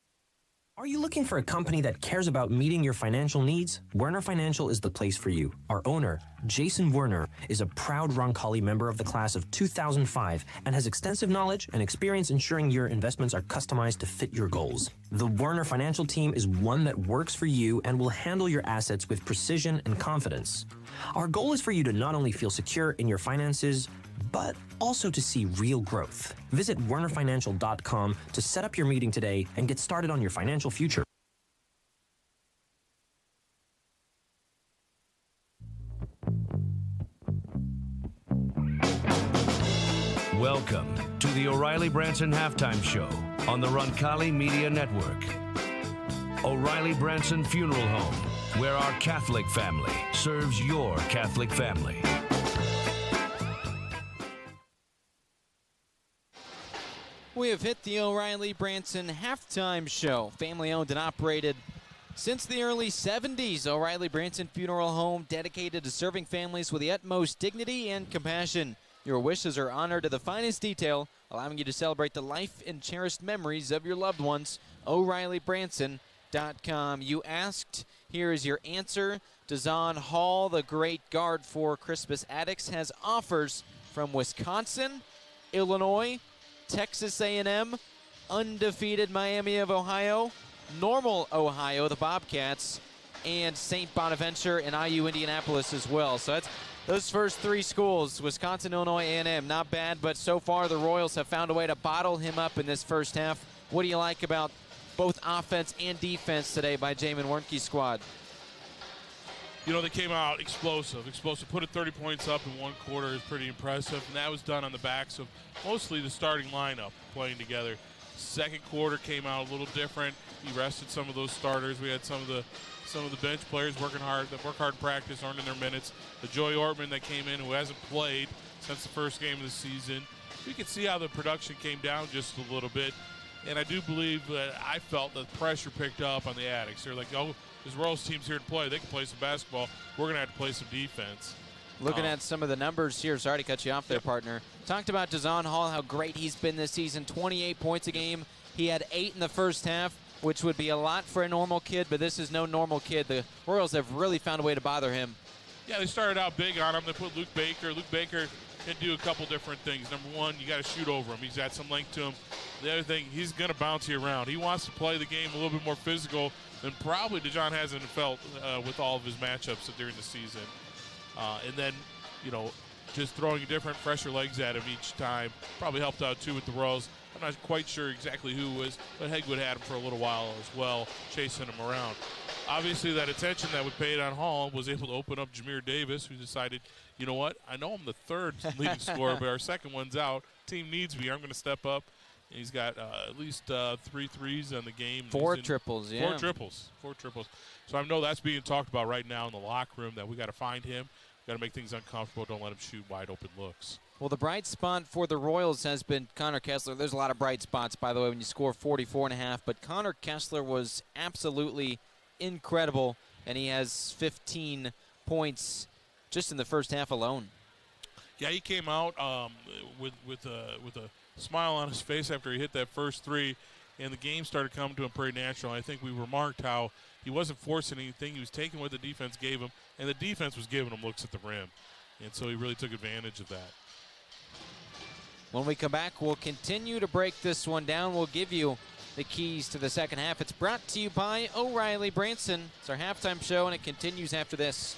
Are you looking for a company that cares about meeting your financial needs? Werner Financial is the place for you. Our owner, Jason Werner, is a proud Roncalli member of the class of 2005 and has extensive knowledge and experience ensuring your investments are customized to fit your goals. The Werner Financial team is one that works for you and will handle your assets with precision and confidence. Our goal is for you to not only feel secure in your finances, but also to see real growth. Visit wernerfinancial.com to set up your meeting today and get started on your financial future. Welcome to the O'Reilly Branson Halftime Show on the Roncalli Media Network. O'Reilly Branson Funeral Home, where our Catholic family serves your Catholic family. We have hit the O'Reilly Branson Halftime Show, family owned and operated since the early 70s. O'Reilly Branson Funeral Home, dedicated to serving families with the utmost dignity and compassion. Your wishes are honored to the finest detail, allowing you to celebrate the life and cherished memories of your loved ones. O'ReillyBranson.com. You asked, here is your answer. Dazon Hall, the great guard for Crispus Attucks, has offers from Wisconsin, Illinois, Texas A&M, undefeated Miami of Ohio, Normal Ohio, the Bobcats, and St. Bonaventure and IU Indianapolis as well. So that's those first three schools, Wisconsin, Illinois, A&M, not bad, but so far the Royals have found a way to bottle him up in this first half. What do you like about both offense and defense today by Jamin Warnke's squad? You know, they came out explosive. Put 30 points up in one quarter is pretty impressive, and that was done on the backs of mostly the starting lineup playing together. Second quarter came out a little different. He rested some of those starters. We had some of the bench players working hard, that work hard in practice, earning their minutes. The Joey Ortman that came in, who hasn't played since the first game of the season. We could see how the production came down just a little bit, and I do believe that I felt that pressure picked up on the Attucks. They're like, oh, this Royals team's here to play. They can play some basketball. We're going to have to play some defense. Looking at some of the numbers here. Sorry to cut you off there, partner. Talked about Dazon Hall, how great he's been this season. 28 points a game. He had 8 in the first half, which would be a lot for a normal kid, but this is no normal kid. The Royals have really found a way to bother him. Yeah, they started out big on him. They put Luke Baker. Luke Baker can do a couple different things. Number one, you got to shoot over him. He's got some length to him. The other thing, he's going to bounce you around. He wants to play the game a little bit more physical than probably DeJohn hasn't felt with all of his matchups during the season. And then, you know, just throwing different, fresher legs at him each time probably helped out, too, with the Royals. I'm not quite sure exactly who was, but Hegwood had him for a little while as well, chasing him around. Obviously, that attention that was paid on Hall was able to open up Jameer Davis, who decided, you know what, I know I'm the third leading scorer, but our second one's out. Team needs me. I'm going to step up. And he's got at least 3 threes on the game. 4 triples, yeah. 4 triples. So I know that's being talked about right now in the locker room, that we got to find him. Got to make things uncomfortable. Don't let him shoot wide open looks. Well, the bright spot for the Royals has been Connor Kessler. There's a lot of bright spots, by the way, when you score 44.5, but Connor Kessler was absolutely incredible, and he has 15 points just in the first half alone. Yeah, he came out with a smile on his face after he hit that first three, and the game started coming to him pretty natural. I think we remarked how he wasn't forcing anything. He was taking what the defense gave him, and the defense was giving him looks at the rim, and so he really took advantage of that. When we come back, we'll continue to break this one down. We'll give you the keys to the second half. It's brought to you by O'Reilly Branson. It's our halftime show, and it continues after this.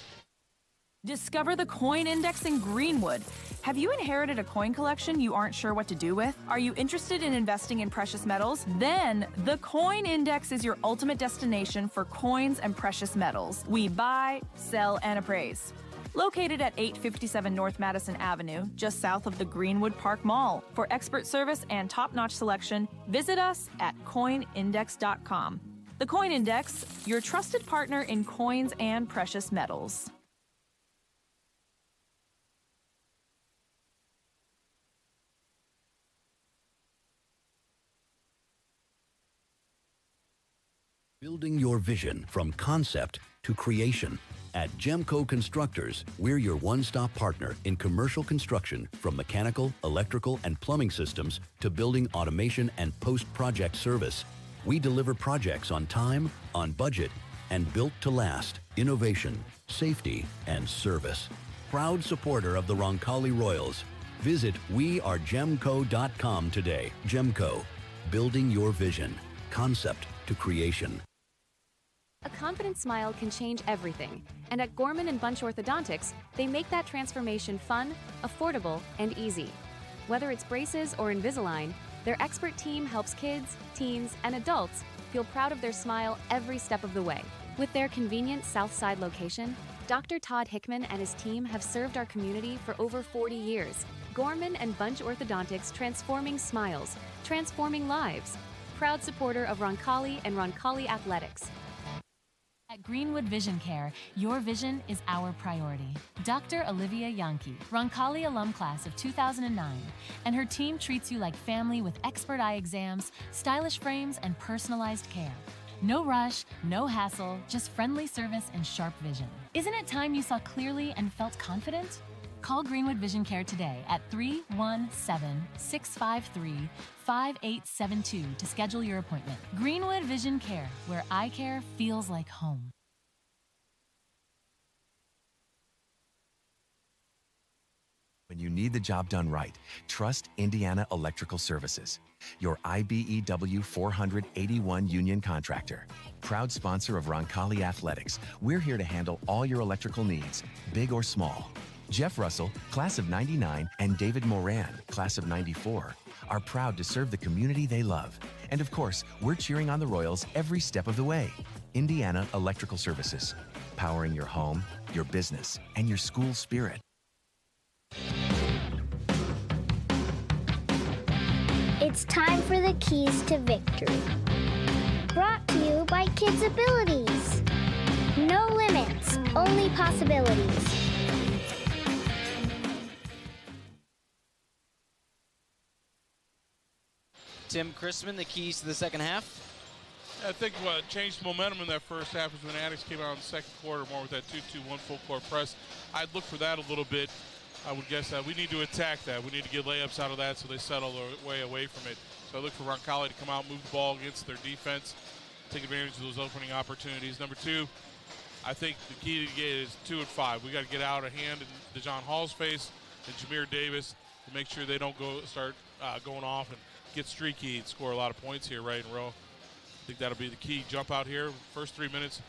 Discover the Coin Index in Greenwood. Have you inherited a coin collection you aren't sure what to do with? Are you interested in investing in precious metals? Then the Coin Index is your ultimate destination for coins and precious metals. We buy, sell, and appraise. Located at 857 North Madison Avenue, just south of the Greenwood Park Mall. For expert service and top-notch selection, visit us at coinindex.com. The Coin Index, your trusted partner in coins and precious metals. Building your vision from concept to creation. At Gemco Constructors, we're your one-stop partner in commercial construction, from mechanical, electrical, and plumbing systems to building automation and post-project service. We deliver projects on time, on budget, and built to last. Innovation, safety, and service. Proud supporter of the Roncalli Royals. Visit wearegemco.com today. Gemco, building your vision. Concept to creation. A confident smile can change everything, and at Gorman and Bunch Orthodontics, they make that transformation fun, affordable, and easy. Whether it's braces or Invisalign, their expert team helps kids, teens, and adults feel proud of their smile every step of the way. With their convenient Southside location, Dr. Todd Hickman and his team have served our community for over 40 years. Gorman and Bunch Orthodontics, transforming smiles, transforming lives. Proud supporter of Roncalli and Roncalli Athletics. At Greenwood Vision Care, your vision is our priority. Dr. Olivia Yankee, Roncalli alum class of 2009, and her team treats you like family with expert eye exams, stylish frames, and personalized care. No rush, no hassle, just friendly service and sharp vision. Isn't it time you saw clearly and felt confident? Call Greenwood Vision Care today at 317-653-5872 to schedule your appointment. Greenwood Vision Care, where eye care feels like home. When you need the job done right, trust Indiana Electrical Services, your IBEW 481 union contractor. Proud sponsor of Roncalli Athletics, we're here to handle all your electrical needs, big or small. Jeff Russell, class of 99, and David Moran, class of 94, are proud to serve the community they love. And of course, we're cheering on the Royals every step of the way. Indiana Electrical Services, powering your home, your business, and your school spirit. It's time for the keys to victory. Brought to you by Kids Abilities. No limits, only possibilities. Tim Chrisman, the keys to the second half. I think what changed momentum in that first half was when Attucks came out in the second quarter more with that 2-2-1 full court press. I'd look for that a little bit. I would guess that we need to attack that. We need to get layups out of that so they settle their way away from it. So I look for Roncalli to come out, move the ball against their defense, take advantage of those opening opportunities. Number two, I think the key to get is 2 and 5. We got to get out of hand in DeJohn Hall's face and Jameer Davis to make sure they don't start going off and get streaky and score a lot of points here right in a row. I think that'll be the key. Jump out here, first 3 minutes,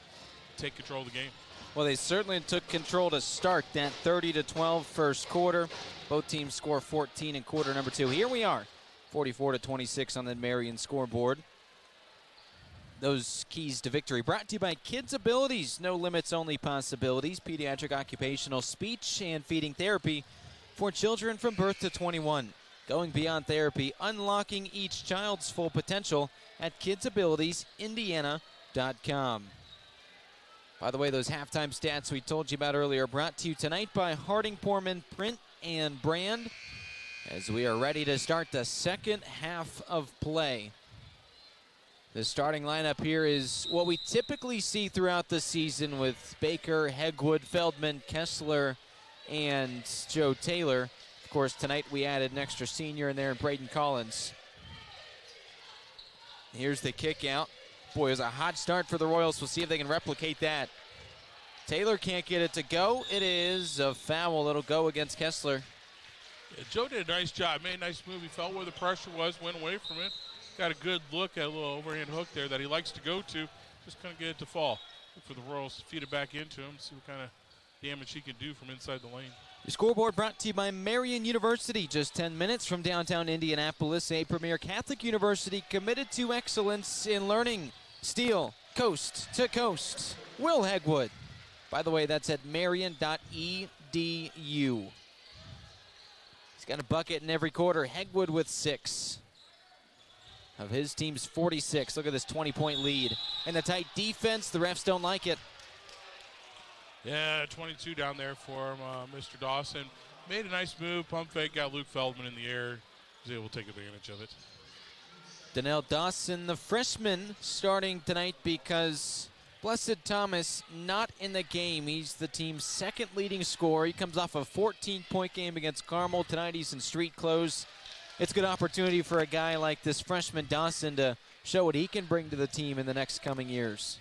take control of the game. Well, they certainly took control to start that 30-12 first quarter. Both teams score 14 in quarter number 2. Here we are, 44-26 on the Marion scoreboard. Those keys to victory brought to you by Kids Abilities. No limits, only possibilities. Pediatric occupational speech and feeding therapy for children from birth to 21. Going beyond therapy, unlocking each child's full potential at kidsabilitiesindiana.com. By the way, those halftime stats we told you about earlier brought to you tonight by Harding Porman Print and Brand. as we are ready to start the second half of play. The starting lineup here is what we typically see throughout the season with Baker, Hegwood, Feldman, Kessler, and Joe Taylor. Of course, tonight we added an extra senior in there in Braden Collins. Here's the kick out. Boy, it was a hot start for the Royals. We'll see if they can replicate that. Taylor can't get it to go. It is a foul. It'll go against Kessler. Yeah, Joe did a nice job, made a nice move. He felt where the pressure was, went away from it. Got a good look at a little overhand hook there that he likes to go to. Just couldn't get it to fall. Look for the Royals to feed it back into him, see what kind of damage he can do from inside the lane. Your scoreboard brought to you by Marian University, just 10 minutes from downtown Indianapolis, a premier Catholic university committed to excellence in learning. Steele, coast to coast. Will Hegwood. By the way, that's at marian.edu. He's got a bucket in every quarter. Hegwood with 6 of his team's 46. Look at this 20-point lead. And the tight defense, the refs don't like it. Yeah, 22 down there for him, Mr. Dawson. Made a nice move, pump fake, got Luke Feldman in the air. Was able to take advantage of it. Donnell Dawson, the freshman, starting tonight because Blessed Thomas not in the game. He's the team's second leading scorer. He comes off a 14-point game against Carmel. Tonight he's in street clothes. It's a good opportunity for a guy like this freshman Dawson to show what he can bring to the team in the next coming years.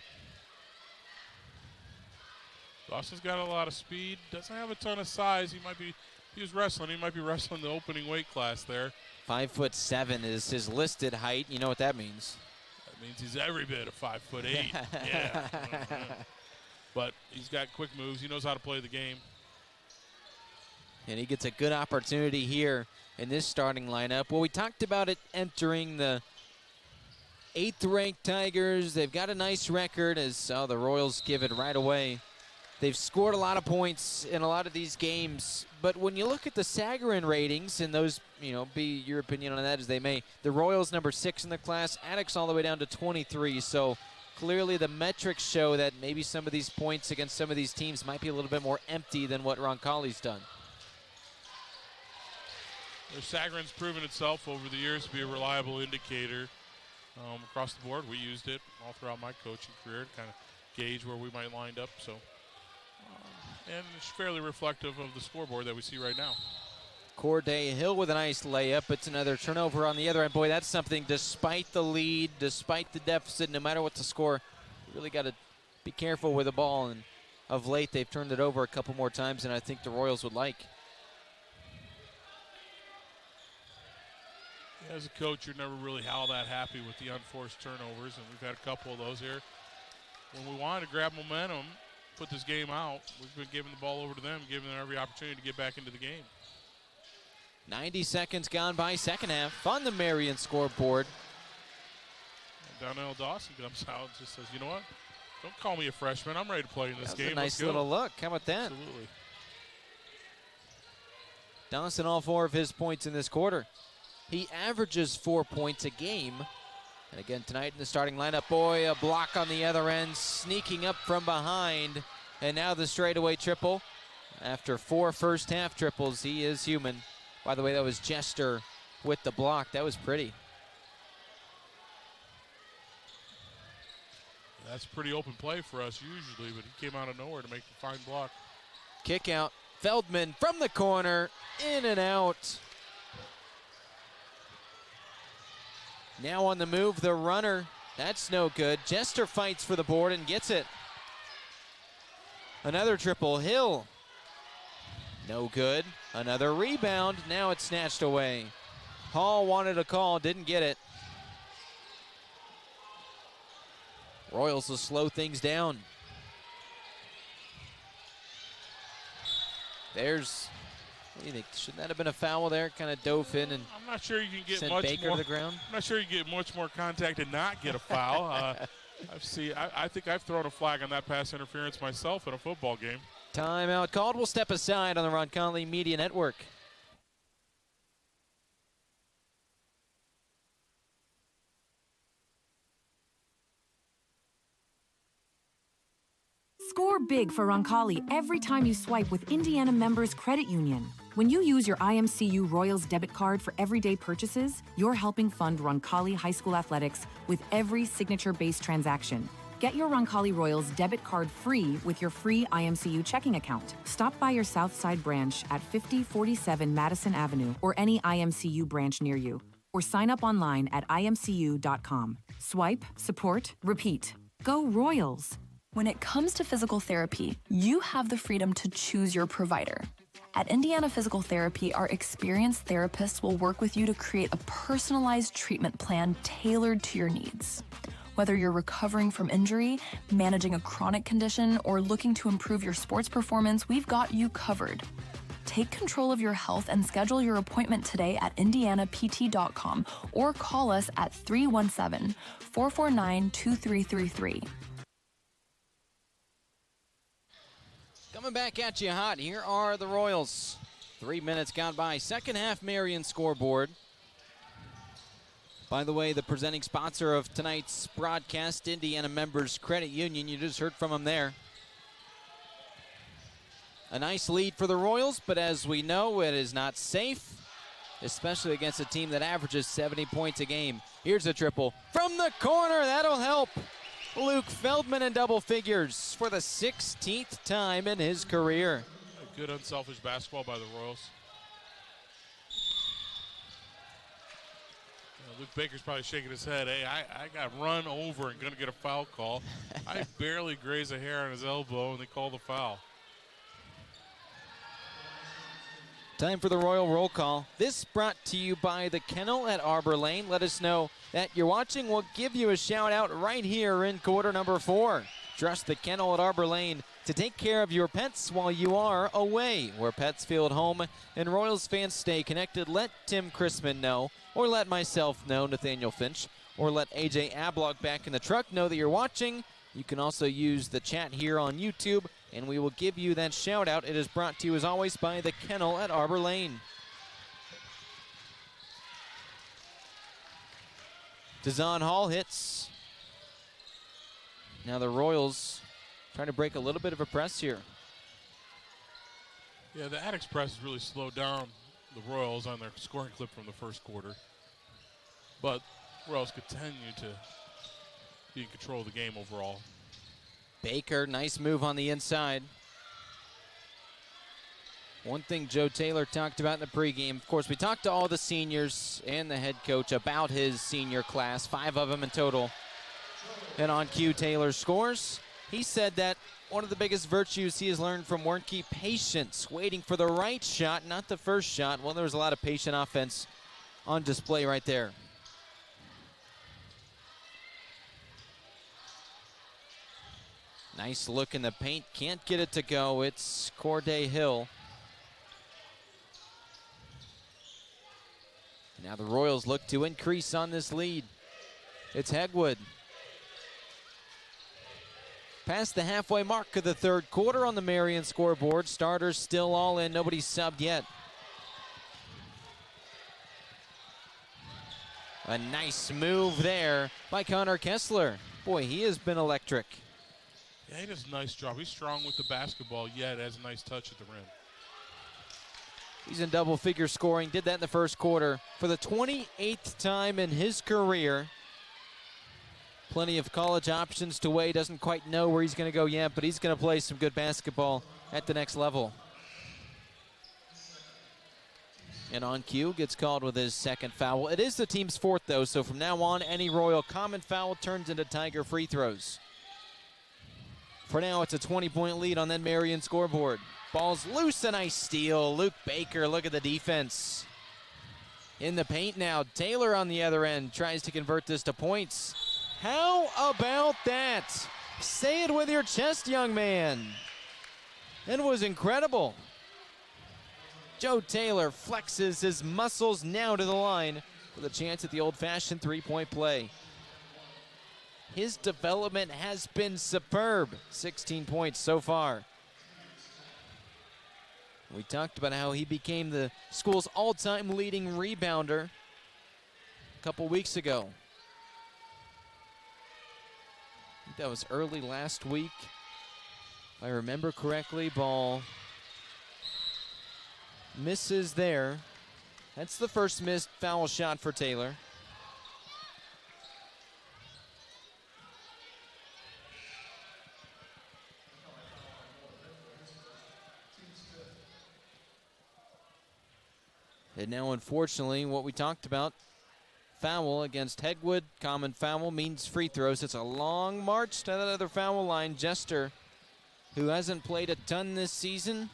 Dawson's got a lot of speed, doesn't have a ton of size. He might be wrestling the opening weight class there. 5'7" is his listed height. You know what that means. That means he's every bit of 5'8". Yeah. But he's got quick moves. He knows how to play the game. And he gets a good opportunity here in this starting lineup. Well, we talked about it entering the 8th-ranked Tigers. They've got a nice record as the Royals give it right away. They've scored a lot of points in a lot of these games, but when you look at the Sagarin ratings, and those, be your opinion on that as they may, the Royals number 6 in the class, Attucks all the way down to 23, so clearly the metrics show that maybe some of these points against some of these teams might be a little bit more empty than what Roncalli's done. Sagarin's proven itself over the years to be a reliable indicator across the board. We used it all throughout my coaching career to kind of gauge where we might line up, so. And it's fairly reflective of the scoreboard that we see right now. Corday Hill with a nice layup. It's another turnover on the other end. Boy, that's something despite the lead, despite the deficit, no matter what the score. You really got to be careful with the ball. And of late, they've turned it over a couple more times than I think the Royals would like. Yeah, as a coach, you're never really all that happy with the unforced turnovers, and we've had a couple of those here. When we wanted to grab momentum, put this game out, we've been giving the ball over to them, giving them every opportunity to get back into the game. 90 seconds gone by second half on the Marion scoreboard. And Donnell Dawson comes out and just says, you know what? Don't call me a freshman. I'm ready to play in this game. A nice little look. How about that? Absolutely. Dawson all 4 of his points in this quarter. He averages 4 points a game. And again, tonight in the starting lineup, boy, a block on the other end, sneaking up from behind. And now the straightaway triple. After 4 first-half triples, he is human. By the way, that was Jester with the block. That was pretty. That's pretty open play for us usually, but he came out of nowhere to make the fine block. Kick out. Feldman from the corner, in and out. Now on the move, the runner. That's no good. Jester fights for the board and gets it. Another triple. Hill. No good. Another rebound. Now it's snatched away. Hall wanted a call, didn't get it. Royals will slow things down. There's, what do you think? Shouldn't that have been a foul there? Kind of dove in and I'm not sure you can get sent much Baker more to the ground. I'm not sure you get much more contact and not get a foul. I think I've thrown a flag on that pass interference myself in a football game. Timeout called. We'll step aside on the Roncalli Media Network. Score big for Roncalli every time you swipe with Indiana Members Credit Union. When you use your IMCU Royals debit card for everyday purchases, you're helping fund Roncalli High School athletics with every signature-based transaction. Get your Roncalli Royals debit card free with your free IMCU checking account. Stop by your Southside branch at 5047 Madison Avenue or any IMCU branch near you, or sign up online at imcu.com. Swipe, support, repeat. Go Royals! When it comes to physical therapy, you have the freedom to choose your provider. At Indiana Physical Therapy, our experienced therapists will work with you to create a personalized treatment plan tailored to your needs. Whether you're recovering from injury, managing a chronic condition, or looking to improve your sports performance, we've got you covered. Take control of your health and schedule your appointment today at indianapt.com or call us at 317-449-2333. Coming back at you hot, here are the Royals. 3 minutes gone by. Second half Marion scoreboard. By the way, the presenting sponsor of tonight's broadcast, Indiana Members Credit Union. You just heard from them there. A nice lead for the Royals, but as we know, it is not safe, especially against a team that averages 70 points a game. Here's a triple from the corner. That'll help. Luke Feldman in double figures for the 16th time in his career. A good unselfish basketball by the Royals. Luke Baker's probably shaking his head. Hey, I got run over and going to get a foul call. I barely grazed a hair on his elbow, and they call the foul. Time for the Royal Roll Call. This brought to you by the Kennel at Arbor Lane. Let us know that you're watching. We'll give you a shout out right here in quarter number 4. Trust the Kennel at Arbor Lane to take care of your pets while you are away. Where pets feel at home and Royals fans stay connected. Let Tim Chrisman know, or let myself know, Nathaniel Finch, or let AJ Ablog back in the truck know that you're watching. You can also use the chat here on YouTube, and we will give you that shout out. It is brought to you as always by the Kennel at Arbor Lane. Dazon Hall hits. Now the Royals trying to break a little bit of a press here. Yeah, the Attucks press has really slowed down the Royals on their scoring clip from the first quarter. But Royals continue to be in control of the game overall. Baker, nice move on the inside. One thing Joe Taylor talked about in the pregame, of course, we talked to all the seniors and the head coach about his senior class, 5 of them in total. And on cue, Taylor scores. He said that one of the biggest virtues he has learned from Warnke, patience, waiting for the right shot, not the first shot. Well, there was a lot of patient offense on display right there. Nice look in the paint, can't get it to go. It's Corday Hill. Now the Royals look to increase on this lead. It's Hegwood. Past the halfway mark of the third quarter on the Marion scoreboard. Starters still all in, nobody's subbed yet. A nice move there by Connor Kessler. Boy, he has been electric. Yeah, he does a nice job. He's strong with the basketball, yet has a nice touch at the rim. He's in double figure scoring, did that in the first quarter for the 28th time in his career. Plenty of college options to weigh, doesn't quite know where he's going to go yet, but he's going to play some good basketball at the next level. And on cue, gets called with his second foul. It is the team's 4th, though, so from now on, any Royal common foul turns into Tiger free throws. For now, it's a 20-point lead on that Marion scoreboard. Ball's loose, a nice steal. Luke Baker, look at the defense. In the paint now, Taylor on the other end tries to convert this to points. How about that? Say it with your chest, young man. It was incredible. Joe Taylor flexes his muscles now to the line with a chance at the old-fashioned three-point play. His development has been superb. 16 points so far. We talked about how he became the school's all-time leading rebounder a couple weeks ago. I think that was early last week. If I remember correctly, ball Misses there. That's the first missed foul shot for Taylor. And now, unfortunately, what we talked about, foul against Hegwood. Common foul means free throws. It's a long march to that other foul line. Jester, who hasn't played a ton this season,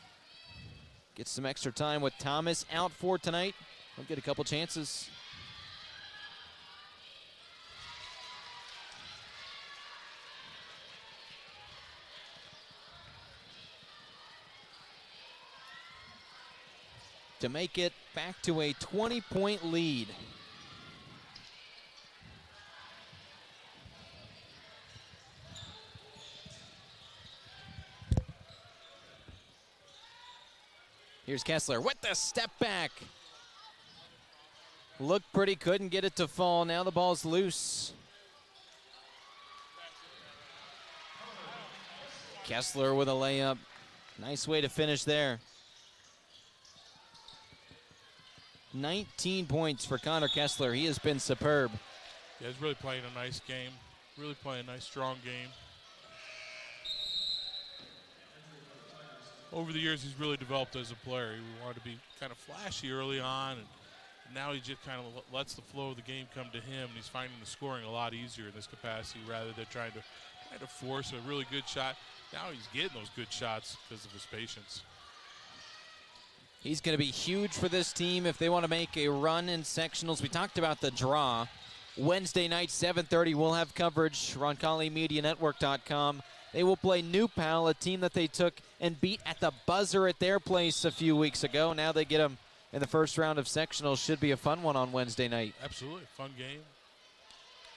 gets some extra time with Thomas out for tonight. He'll get a couple chances. To make it back to a 20-point lead. Here's Kessler with the step back. Looked pretty, couldn't get it to fall. Now the ball's loose. Kessler with a layup. Nice way to finish there. 19 points for Connor Kessler. He has been superb. Yeah, he's really playing a nice game. Really playing a nice, strong game. Over the years, he's really developed as a player. He wanted to be kind of flashy early on, and now he just kind of lets the flow of the game come to him, and he's finding the scoring a lot easier in this capacity rather than trying to force a really good shot. Now he's getting those good shots because of his patience. He's going to be huge for this team if they want to make a run in sectionals. We talked about the draw. Wednesday night, 7:30, we'll have coverage. RoncalliMediaNetwork.com. They will play New Pal, a team that they took and beat at the buzzer at their place a few weeks ago. Now they get them in the first round of sectionals. Should be a fun one on Wednesday night. Absolutely, fun game.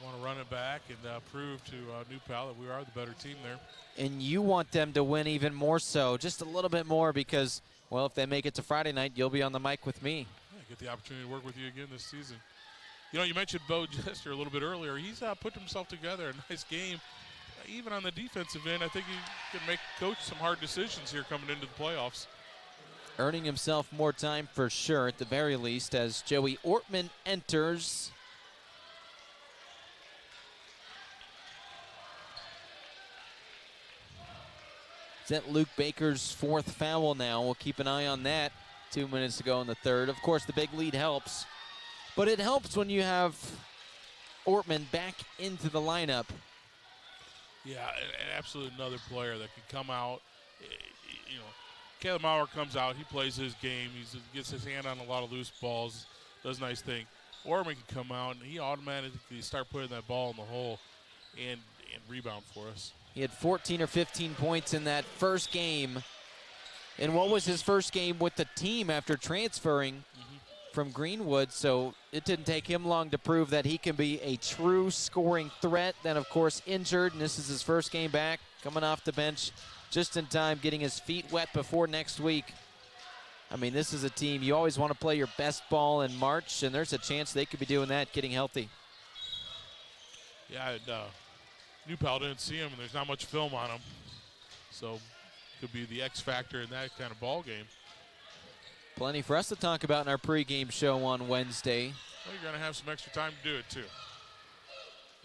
Want to run it back and prove to New Pal that we are the better team there. And you want them to win even more so, just a little bit more because, well, if they make it to Friday night, you'll be on the mic with me. Yeah, get the opportunity to work with you again this season. You know, you mentioned Bo Jester a little bit earlier. He's put himself together, a nice game. Even on the defensive end, I think he can make coach some hard decisions here coming into the playoffs. Earning himself more time for sure, at the very least, as Joey Ortman enters. Is that Luke Baker's fourth foul now? We'll keep an eye on that. 2 minutes to go in the third. Of course, the big lead helps. But it helps when you have Ortman back into the lineup. Yeah, absolutely another player that can come out. You know, Caleb Maurer comes out. He plays his game. He gets his hand on a lot of loose balls. Does a nice thing. Ortman can come out, and he automatically start putting that ball in the hole and rebound for us. He had 14 or 15 points in that first game. And what was his first game with the team after transferring from Greenwood? So it didn't take him long to prove that he can be a true scoring threat. Then, of course, injured, and this is his first game back, coming off the bench just in time, getting his feet wet before next week. I mean, this is a team, you always want to play your best ball in March, and there's a chance they could be doing that, getting healthy. Yeah, New Pal didn't see him, and there's not much film on him. So could be the X factor in that kind of ball game. Plenty for us to talk about in our pregame show on Wednesday. Well, you're going to have some extra time to do it, too.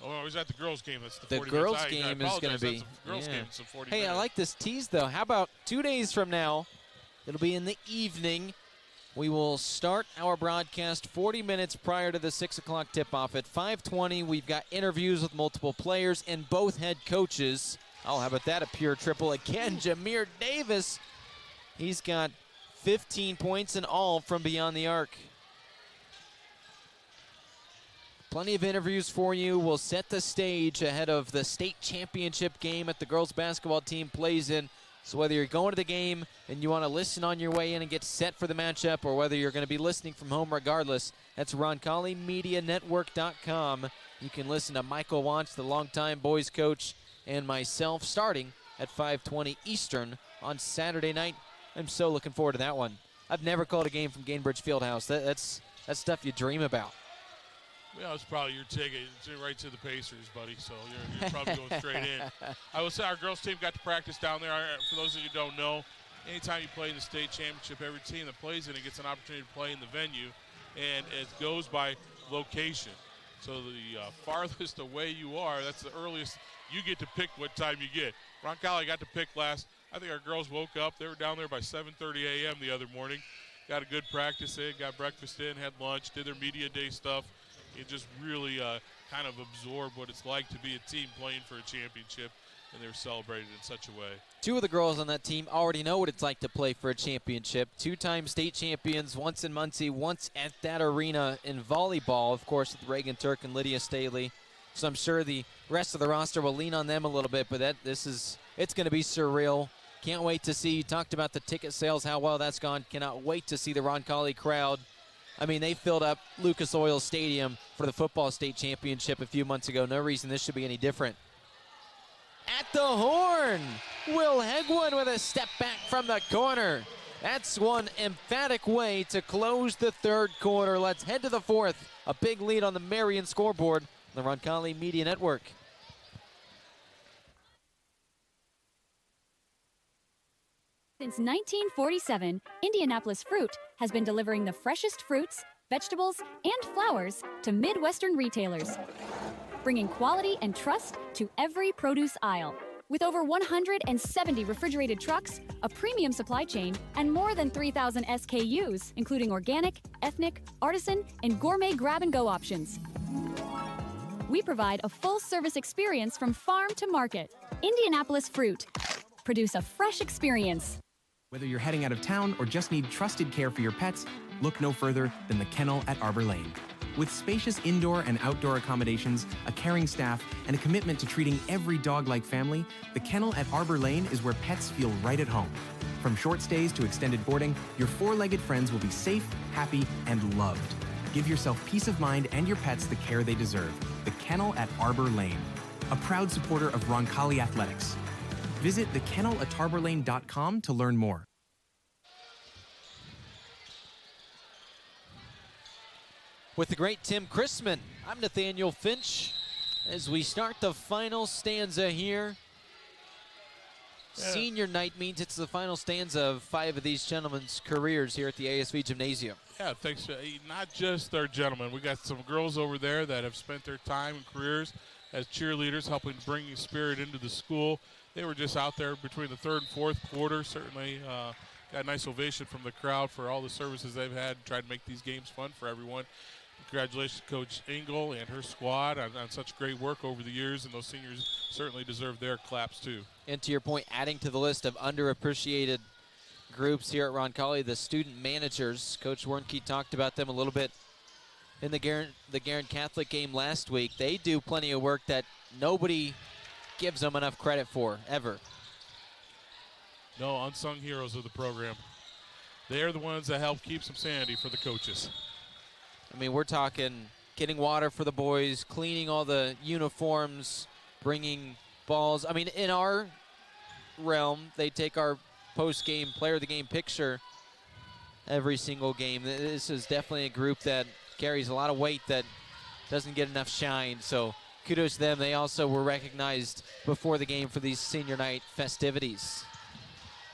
Oh, is that the girls' game? That's the 40 girls' minutes. game is going to be. The girls' game. It's 40 hey, minutes. I like this tease, though. How about 2 days from now? It'll be in the evening. We will start our broadcast 40 minutes prior to the 6 o'clock tip-off. At 5:20, we've got interviews with multiple players and both head coaches. Oh, how about that? A pure triple again. Jameer Davis. He's got 15 points in all from beyond the arc. Plenty of interviews for you. We'll set the stage ahead of the state championship game that the girls basketball team plays in. So whether you're going to the game and you want to listen on your way in and get set for the matchup, or whether you're going to be listening from home regardless, that's RoncalliMediaNetwork.com. You can listen to Michael Wantz, the longtime boys coach, and myself starting at 5:20 Eastern on Saturday night. I'm so looking forward to that one. I've never called a game from Gainbridge Fieldhouse. That's stuff you dream about. Yeah, it's probably your ticket. It's right to the Pacers, buddy, so you're probably going straight in. I will say our girls' team got to practice down there. For those of you who don't know, anytime you play in the state championship, every team that plays in it gets an opportunity to play in the venue, and it goes by location. So the farthest away you are, that's the earliest you get to pick what time you get. Roncalli got to pick last. I think our girls woke up. They were down there by 7:30 a.m. the other morning. Got a good practice in, got breakfast in, had lunch, did their media day stuff. It just really kind of absorbed what it's like to be a team playing for a championship, and they were celebrated in such a way. Two of the girls on that team already know what it's like to play for a championship. Two-time state champions, once in Muncie, once at that arena in volleyball, of course, with Reagan Turk and Lydia Staley. So I'm sure the rest of the roster will lean on them a little bit, but it's going to be surreal. Can't wait to see. You talked about the ticket sales, how well that's gone. Cannot wait to see the Roncalli crowd. I mean, they filled up Lucas Oil Stadium for the football state championship a few months ago. No reason this should be any different. At the horn, Will Hegwood with a step back from the corner. That's one emphatic way to close the third quarter. Let's head to the fourth. A big lead on the Marion scoreboard, the Roncalli Media Network. Since 1947, Indianapolis Fruit has been delivering the freshest fruits, vegetables, and flowers to Midwestern retailers, bringing quality and trust to every produce aisle. With over 170 refrigerated trucks, a premium supply chain, and more than 3,000 SKUs, including organic, ethnic, artisan, and gourmet grab-and-go options. We provide a full-service experience from farm to market. Indianapolis Fruit. Produce a fresh experience. Whether you're heading out of town or just need trusted care for your pets, look no further than the Kennel at Arbor Lane. With spacious indoor and outdoor accommodations, a caring staff, and a commitment to treating every dog like family, the Kennel at Arbor Lane is where pets feel right at home. From short stays to extended boarding, your four-legged friends will be safe, happy, and loved. Give yourself peace of mind and your pets the care they deserve. The Kennel at Arbor Lane, a proud supporter of Roncalli Athletics. Visit thekennelattarborlane.com to learn more. With the great Tim Chrisman, I'm Nathaniel Finch. As we start the final stanza here, senior night means it's the final stanza of 5 of these gentlemen's careers here at the ASV Gymnasium. Yeah, thanks. Not just our gentlemen. We got some girls over there that have spent their time and careers as cheerleaders, helping bring spirit into the school. They were just out there between the third and fourth quarter. Certainly got a nice ovation from the crowd for all the services they've had and tried to make these games fun for everyone. Congratulations to Coach Engel and her squad on such great work over the years, and those seniors certainly deserve their claps too. And to your point, adding to the list of underappreciated groups here at Roncalli, the student managers. Coach Warnke talked about them a little bit in the Guerin Catholic game last week. They do plenty of work that nobody gives them enough credit for, ever. No, unsung heroes of the program. They're the ones that help keep some sanity for the coaches. I mean, we're talking getting water for the boys, cleaning all the uniforms, bringing balls. I mean, in our realm, they take our post-game player of the game picture every single game. This is definitely a group that carries a lot of weight that doesn't get enough shine. So kudos to them. They also were recognized before the game for these senior night festivities.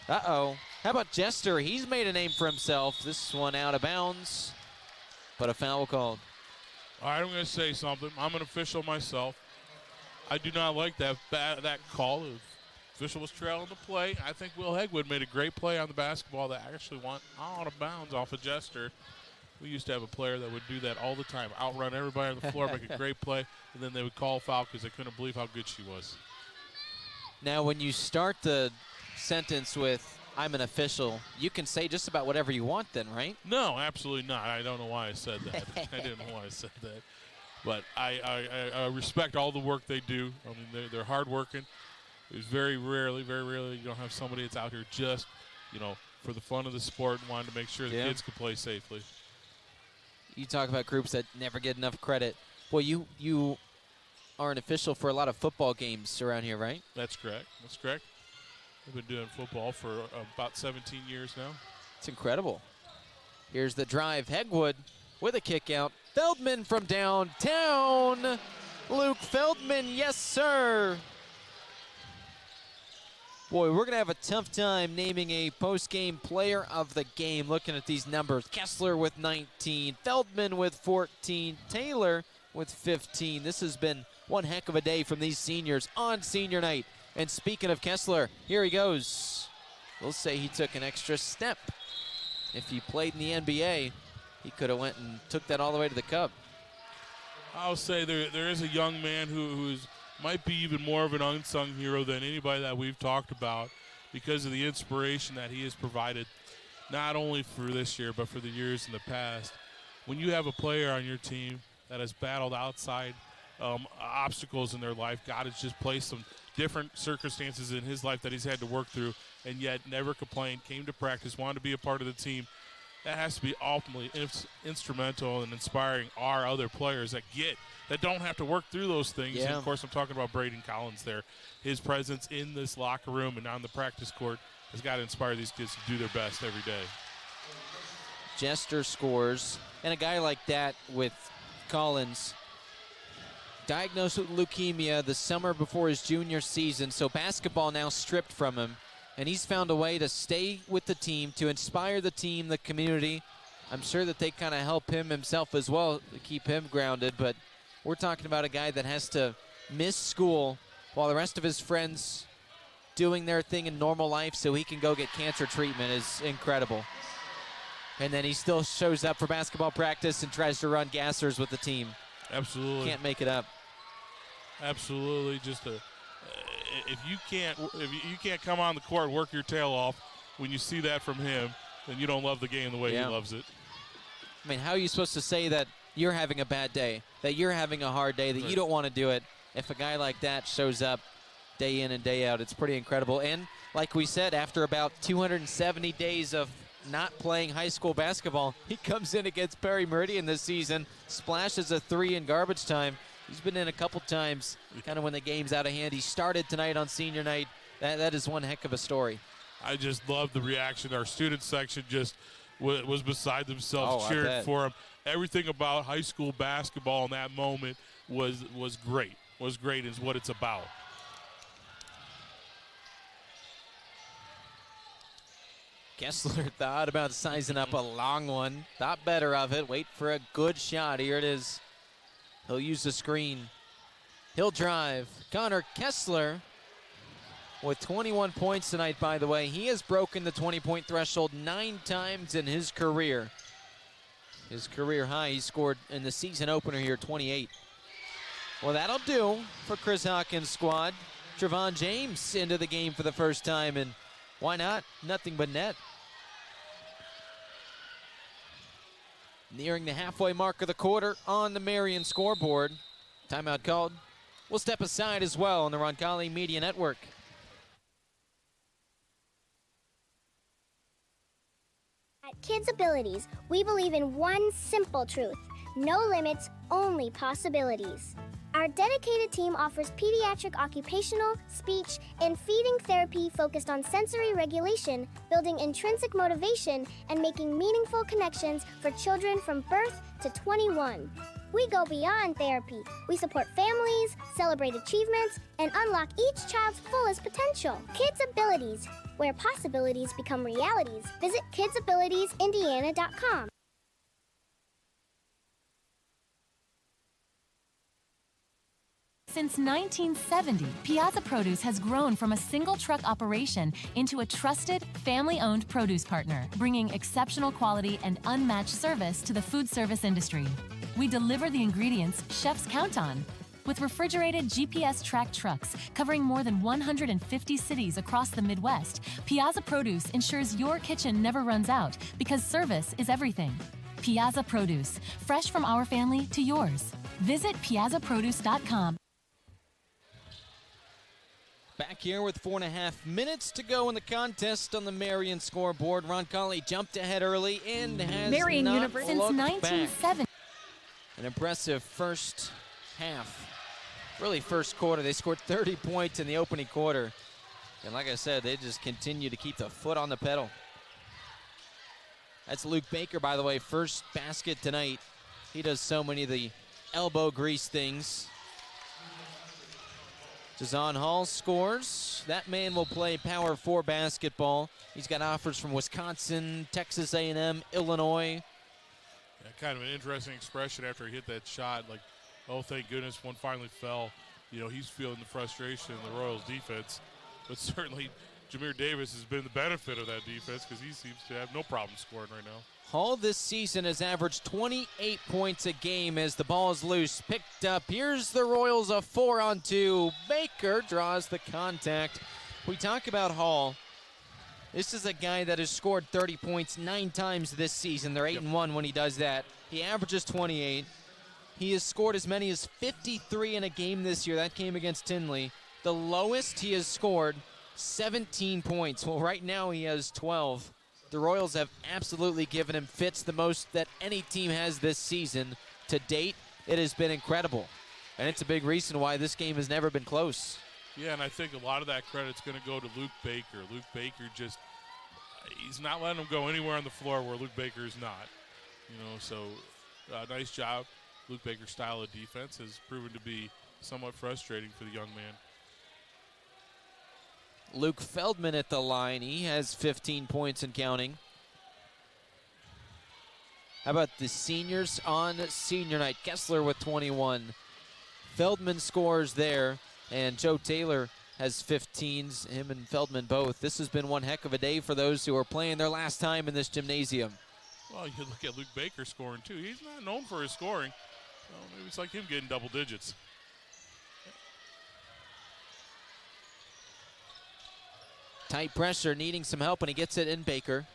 Uh-oh. How about Jester? He's made a name for himself. This one out of bounds, but a foul called. All right, I'm going to say something. I'm an official myself. I do not like that call. The official was trailing the play. I think Will Hegwood made a great play on the basketball that actually went out of bounds off of Jester. We used to have a player that would do that all the time, outrun everybody on the floor, make a great play, and then they would call foul because they couldn't believe how good she was. Now, when you start the sentence with, I'm an official, you can say just about whatever you want then, right? No, absolutely not. I don't know why I said that. I didn't know why I said that. But I respect all the work they do. I mean, they're hardworking. There's very rarely you don't have somebody that's out here just, for the fun of the sport and wanting to make sure the kids can play safely. You talk about groups that never get enough credit. Well, you are an official for a lot of football games around here, right? That's correct. I've been doing football for about 17 years now. It's incredible. Here's the drive. Hegwood with a kick out. Feldman from downtown. Luke Feldman, yes, sir. Boy, we're going to have a tough time naming a post-game player of the game looking at these numbers. Kessler with 19, Feldman with 14, Taylor with 15. This has been one heck of a day from these seniors on senior night. And speaking of Kessler, here he goes. We'll say he took an extra step. If he played in the NBA, he could have went and took that all the way to the cup. I'll say there is a young man who's might be even more of an unsung hero than anybody that we've talked about because of the inspiration that he has provided, not only for this year but for the years in the past. When you have a player on your team that has battled outside obstacles in their life, God has just placed some different circumstances in his life that he's had to work through, and yet never complained, came to practice, wanted to be a part of the team. That has to be ultimately instrumental in inspiring our other players that don't have to work through those things. Yeah. And of course, I'm talking about Braden Collins there. His presence in this locker room and on the practice court has got to inspire these kids to do their best every day. Jester scores, and a guy like that with Collins, diagnosed with leukemia the summer before his junior season, so basketball now stripped from him. And he's found a way to stay with the team, to inspire the team, the community. I'm sure that they kind of help him himself as well to keep him grounded. But we're talking about a guy that has to miss school while the rest of his friends doing their thing in normal life so he can go get cancer treatment is incredible. And then he still shows up for basketball practice and tries to run gassers with the team. Absolutely. Can't make it up. Absolutely. Just if you can't come on the court and work your tail off when you see that from him, then you don't love the game the way he loves it. I mean, how are you supposed to say that you're having a bad day, that you're having a hard day, that you don't want to do it if a guy like that shows up day in and day out? It's pretty incredible. And like we said, after about 270 days of not playing high school basketball, he comes in against Perry Meridian this season, splashes a 3 in garbage time. He's been in a couple times, kind of when the game's out of hand. He started tonight on senior night. That is one heck of a story. I just love the reaction. Our student section just was beside themselves cheering for him. Everything about high school basketball in that moment was great. Was great is what it's about. Kessler thought about sizing up a long one. Thought better of it. Wait for a good shot. Here it is. He'll use the screen. He'll drive. Connor Kessler with 21 points tonight, by the way. He has broken the 20-point threshold 9 times in his career. His career high, he scored in the season opener here, 28. Well, that'll do for Chris Hawkins' squad. Trevon James into the game for the first time, and why not? Nothing but net. Nearing the halfway mark of the quarter on the Marion scoreboard. Timeout called. We'll step aside as well on the Roncalli Media Network. At Kids Abilities, we believe in one simple truth: no limits, only possibilities. Our dedicated team offers pediatric occupational, speech, and feeding therapy focused on sensory regulation, building intrinsic motivation, and making meaningful connections for children from birth to 21. We go beyond therapy. We support families, celebrate achievements, and unlock each child's fullest potential. Kids Abilities, where possibilities become realities. Visit kidsabilitiesindiana.com. Since 1970, Piazza Produce has grown from a single truck operation into a trusted, family-owned produce partner, bringing exceptional quality and unmatched service to the food service industry. We deliver the ingredients chefs count on. With refrigerated GPS-tracked trucks covering more than 150 cities across the Midwest, Piazza Produce ensures your kitchen never runs out because service is everything. Piazza Produce, fresh from our family to yours. Visit piazzaproduce.com. Back here with 4.5 minutes to go in the contest on the Marion scoreboard. Roncalli jumped ahead early and has Marion not University since looked 1970. back. An impressive first half. Really first quarter. They scored 30 points in the opening quarter. And like I said, they just continue to keep the foot on the pedal. That's Luke Baker, by the way, first basket tonight. He does so many of the elbow grease things. Jazon Hall scores. That man will play Power 4 basketball. He's got offers from Wisconsin, Texas A&M, Illinois. Yeah, kind of an interesting expression after he hit that shot. Like, oh, thank goodness one finally fell. You know, he's feeling the frustration in the Royals defense. But certainly Jameer Davis has been the benefit of that defense because he seems to have no problem scoring right now. Hall this season has averaged 28 points a game as the ball is loose. Picked up. Here's the Royals, a 4-on-2. Baker draws the contact. We talk about Hall. This is a guy that has scored 30 points 9 times this season. They're 8-1 when he does that. He averages 28. He has scored as many as 53 in a game this year. That came against Tinley. The lowest he has scored, 17 points. Well, right now he has 12. The Royals have absolutely given him fits, the most that any team has this season. To date, it has been incredible. And it's a big reason why this game has never been close. Yeah, and I think a lot of that credit's going to go to Luke Baker. Luke Baker just, he's not letting him go anywhere on the floor where Luke Baker is not. You know, so nice job. Luke Baker's style of defense has proven to be somewhat frustrating for the young man. Luke Feldman at the line. He has 15 points and counting. How about the seniors on senior night? Kessler with 21. Feldman scores there, and Joe Taylor has 15s, him and Feldman both. This has been one heck of a day for those who are playing their last time in this gymnasium. Well, you look at Luke Baker scoring, too. He's not known for his scoring. Well, maybe it's like him getting double digits. Tight pressure, needing some help, and he gets it in Baker.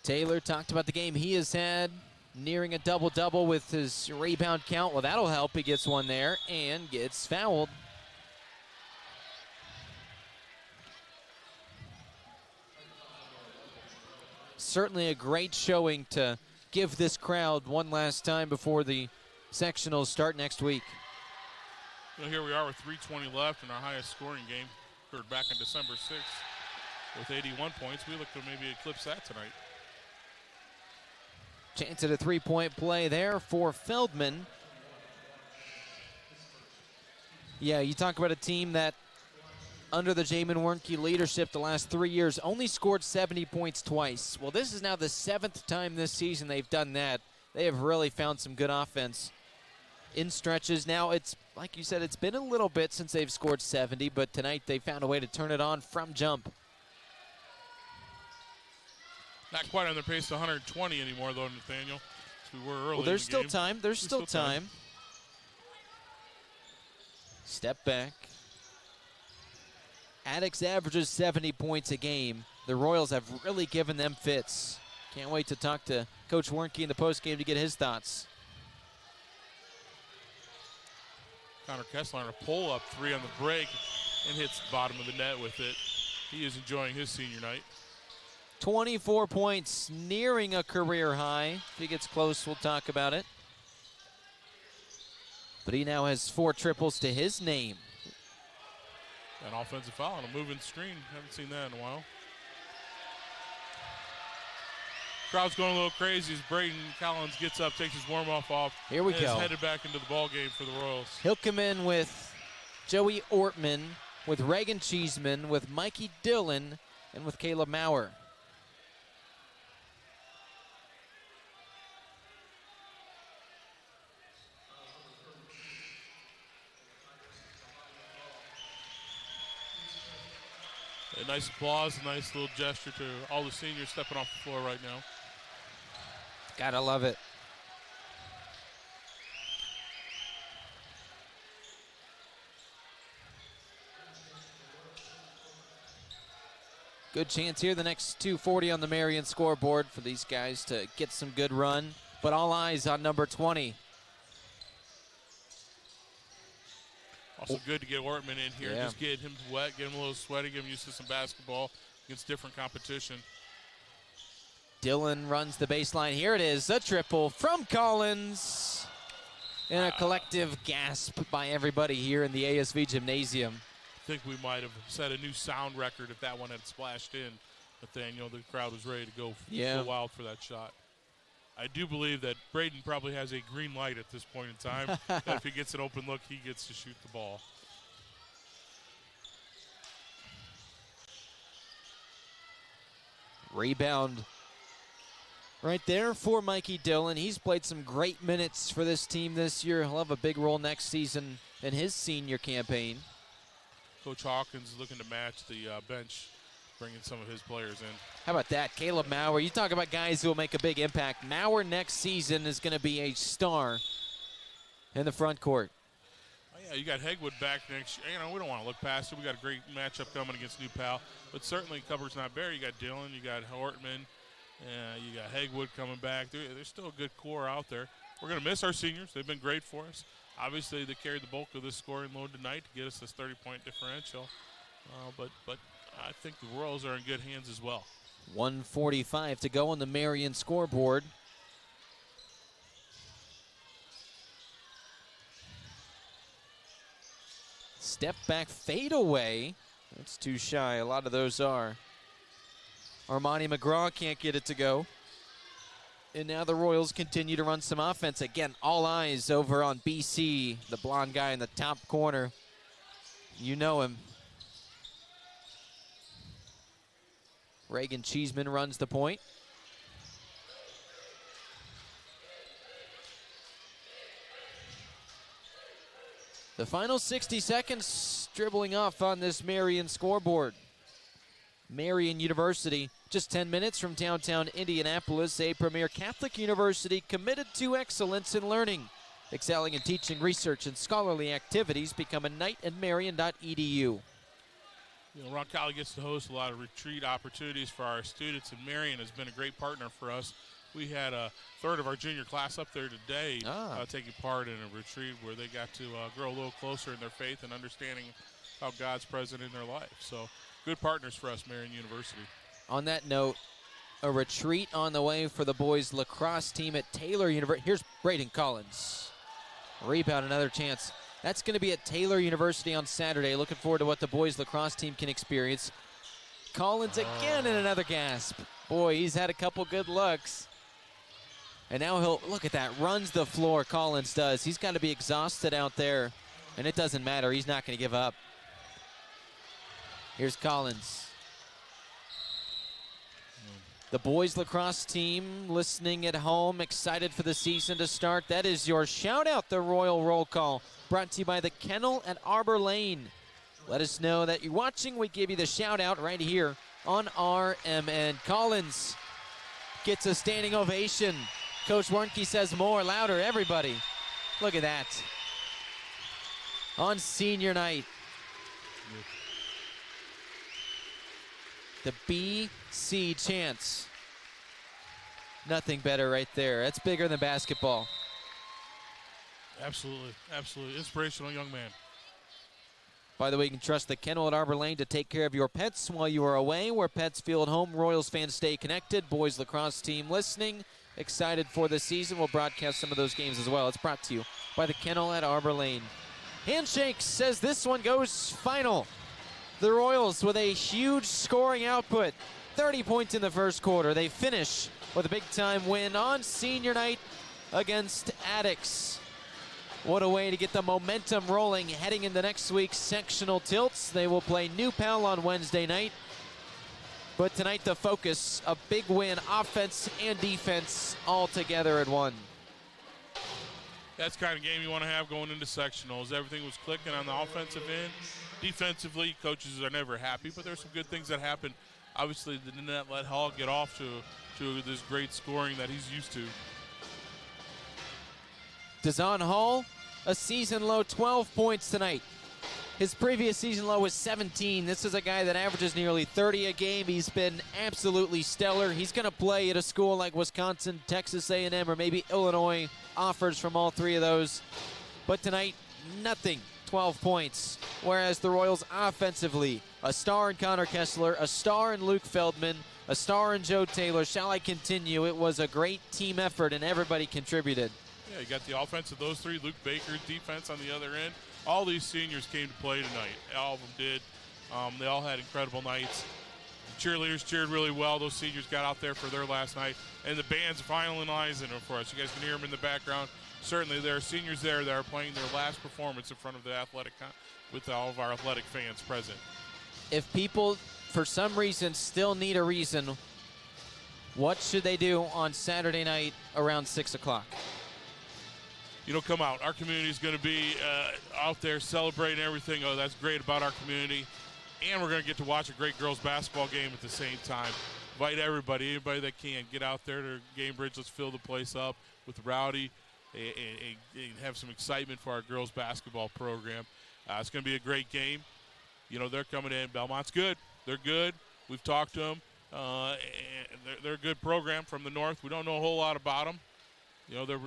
Taylor talked about the game he has had, nearing a double-double with his rebound count. Well, that'll help. He gets one there and gets fouled. Certainly a great showing to give this crowd one last time before the sectionals start next week. Well, here we are with 3:20 left in our highest scoring game. Occurred back on December 6th with 81 points. We look to maybe eclipse that tonight. Chance at a three-point play there for Feldman. Yeah, you talk about a team that, under the Jamin Wernke leadership the last 3 years, only scored 70 points twice. Well, this is now the 7th time this season they've done that. They have really found some good offense in stretches. Now, it's like you said, it's been a little bit since they've scored 70, but tonight they found a way to turn it on from jump. Not quite on their pace to 120 anymore, though, Nathaniel, as we were earlier. Well, there's in the still game. time. There's still time. Step back. Attucks averages 70 points a game. The Royals have really given them fits. Can't wait to talk to Coach Wernke in the postgame to get his thoughts. Connor Kessler on a pull-up three on the break and hits the bottom of the net with it. He is enjoying his senior night. 24 points, nearing a career high. If he gets close, we'll talk about it. But he now has 4 triples to his name. An offensive foul on a moving screen. Haven't seen that in a while. Crowd's going a little crazy as Brayden Collins gets up, takes his warm-off off. Here we and go. is headed back into the ball game for the Royals. He'll come in with Joey Ortman, with Reagan Cheeseman, with Mikey Dillon, and with Caleb Maurer. A nice applause, a nice little gesture to all the seniors stepping off the floor right now. Gotta love it. Good chance here, the next 2:40 on the Marion scoreboard for these guys to get some good run, but all eyes on number 20. Also good to get Ortman in here, Yeah. just get him wet, get him a little sweaty, get him used to some basketball against different competition. Dillon runs the baseline. Here it is, a triple from Collins. And a collective gasp by everybody here in the ASV Gymnasium. I think we might have set a new sound record if that one had splashed in. Nathaniel, the crowd was ready to go Yeah. wild for that shot. I do believe that Braden probably has a green light at this point in time. That if he gets an open look, he gets to shoot the ball. Rebound right there for Mikey Dillon. He's played some great minutes for this team this year. He'll have a big role next season in his senior campaign. Coach Hawkins is looking to match the bench, bringing some of his players in. How about that? Caleb Maurer. You talk about guys who will make a big impact. Maurer next season is going to be a star in the front court. Oh, yeah, you got Hegwood back next year. You know, we don't want to look past it. We got a great matchup coming against New Pal. But certainly cupboard's not bare. You got Dillon, you got Hortman, you got Hegwood coming back. There's still a good core out there. We're going to miss our seniors. They've been great for us. Obviously, they carried the bulk of this scoring load tonight to get us this 30-point differential. But I think the Royals are in good hands as well. 1:45 to go on the Marion scoreboard. Step back fade away. That's too shy. A lot of those are. Armani McGraw can't get it to go. And now the Royals continue to run some offense. Again, all eyes over on BC, the blonde guy in the top corner. You know him. Reagan Cheeseman runs the point. The final 60 seconds dribbling off on this Marion scoreboard. Marion University, just 10 minutes from downtown Indianapolis, a premier Catholic university committed to excellence in learning. Excelling in teaching, research, and scholarly activities. Become a knight at marion.edu. You know, Roncalli gets to host a lot of retreat opportunities for our students, and Marion has been a great partner for us. We had a third of our junior class up there today taking part in a retreat where they got to grow a little closer in their faith and understanding how God's present in their life. So good partners for us, Marion University. On that note, a retreat on the way for the boys lacrosse team at Taylor University. Here's Braden Collins. Rebound, another chance. That's going to be at Taylor University on Saturday. Looking forward to what the boys lacrosse team can experience. Collins again in another gasp. Boy, he's had a couple good looks. And now he'll, look at that, runs the floor, Collins does. He's got to be exhausted out there, and it doesn't matter. He's not going to give up. Here's Collins. The boys lacrosse team listening at home, excited for the season to start. That is your shout out, the Royal Roll Call, brought to you by the Kennel at Arbor Lane. Let us know that you're watching. We give you the shout out right here on RMN. Collins gets a standing ovation. Coach Warnke says more, louder, everybody. Look at that. On senior night. The BC chants. Nothing better right there. That's bigger than basketball. Absolutely, absolutely. Inspirational young man. By the way, you can trust the Kennel at Arbor Lane to take care of your pets while you are away. Where pets feel at home, Royals fans stay connected. Boys lacrosse team listening. Excited for the season. We'll broadcast some of those games as well. It's brought to you by the Kennel at Arbor Lane. Handshake says this one goes final. The Royals with a huge scoring output. 30 points in the first quarter. They finish with a big-time win on senior night against Attucks. What a way to get the momentum rolling heading into next week's sectional tilts. They will play New Pal on Wednesday night. But tonight the focus, a big win, offense and defense all together at one. That's the kind of game you want to have going into sectionals. Everything was clicking on the offensive end. Defensively, coaches are never happy, but there's some good things that happen. Obviously, they did not let Hall get off to this great scoring that he's used to. Dazon Hall, a season-low 12 points tonight. His previous season low was 17. This is a guy that averages nearly 30 a game. He's been absolutely stellar. He's going to play at a school like Wisconsin, Texas A&M, or maybe Illinois. Offers from all three of those. But tonight, nothing. 12 points. Whereas the Royals offensively, a star in Connor Kessler, a star in Luke Feldman, a star in Joe Taylor. Shall I continue? It was a great team effort, and everybody contributed. Yeah, you got the offense of those three. Luke Baker's defense on the other end. All these seniors came to play tonight. All of them did. They all had incredible nights. cheerleaders cheered really well. Those seniors got out there for their last night. And the band's finalizing it for us. You guys can hear them in the background. Certainly there are seniors there that are playing their last performance in front of the with all of our athletic fans present. If people, for some reason, still need a reason, what should they do on Saturday night around 6 o'clock? Come out. Our community is going to be out there celebrating everything. Oh, that's great about our community. And we're going to get to watch a great girls basketball game at the same time. Invite anybody that can, get out there to Gamebridge. Let's fill the place up with Rowdy and have some excitement for our girls basketball program. It's going to be a great game. They're coming in. Belmont's good. They're good. We've talked to them. They're a good program from the north. We don't know a whole lot about them.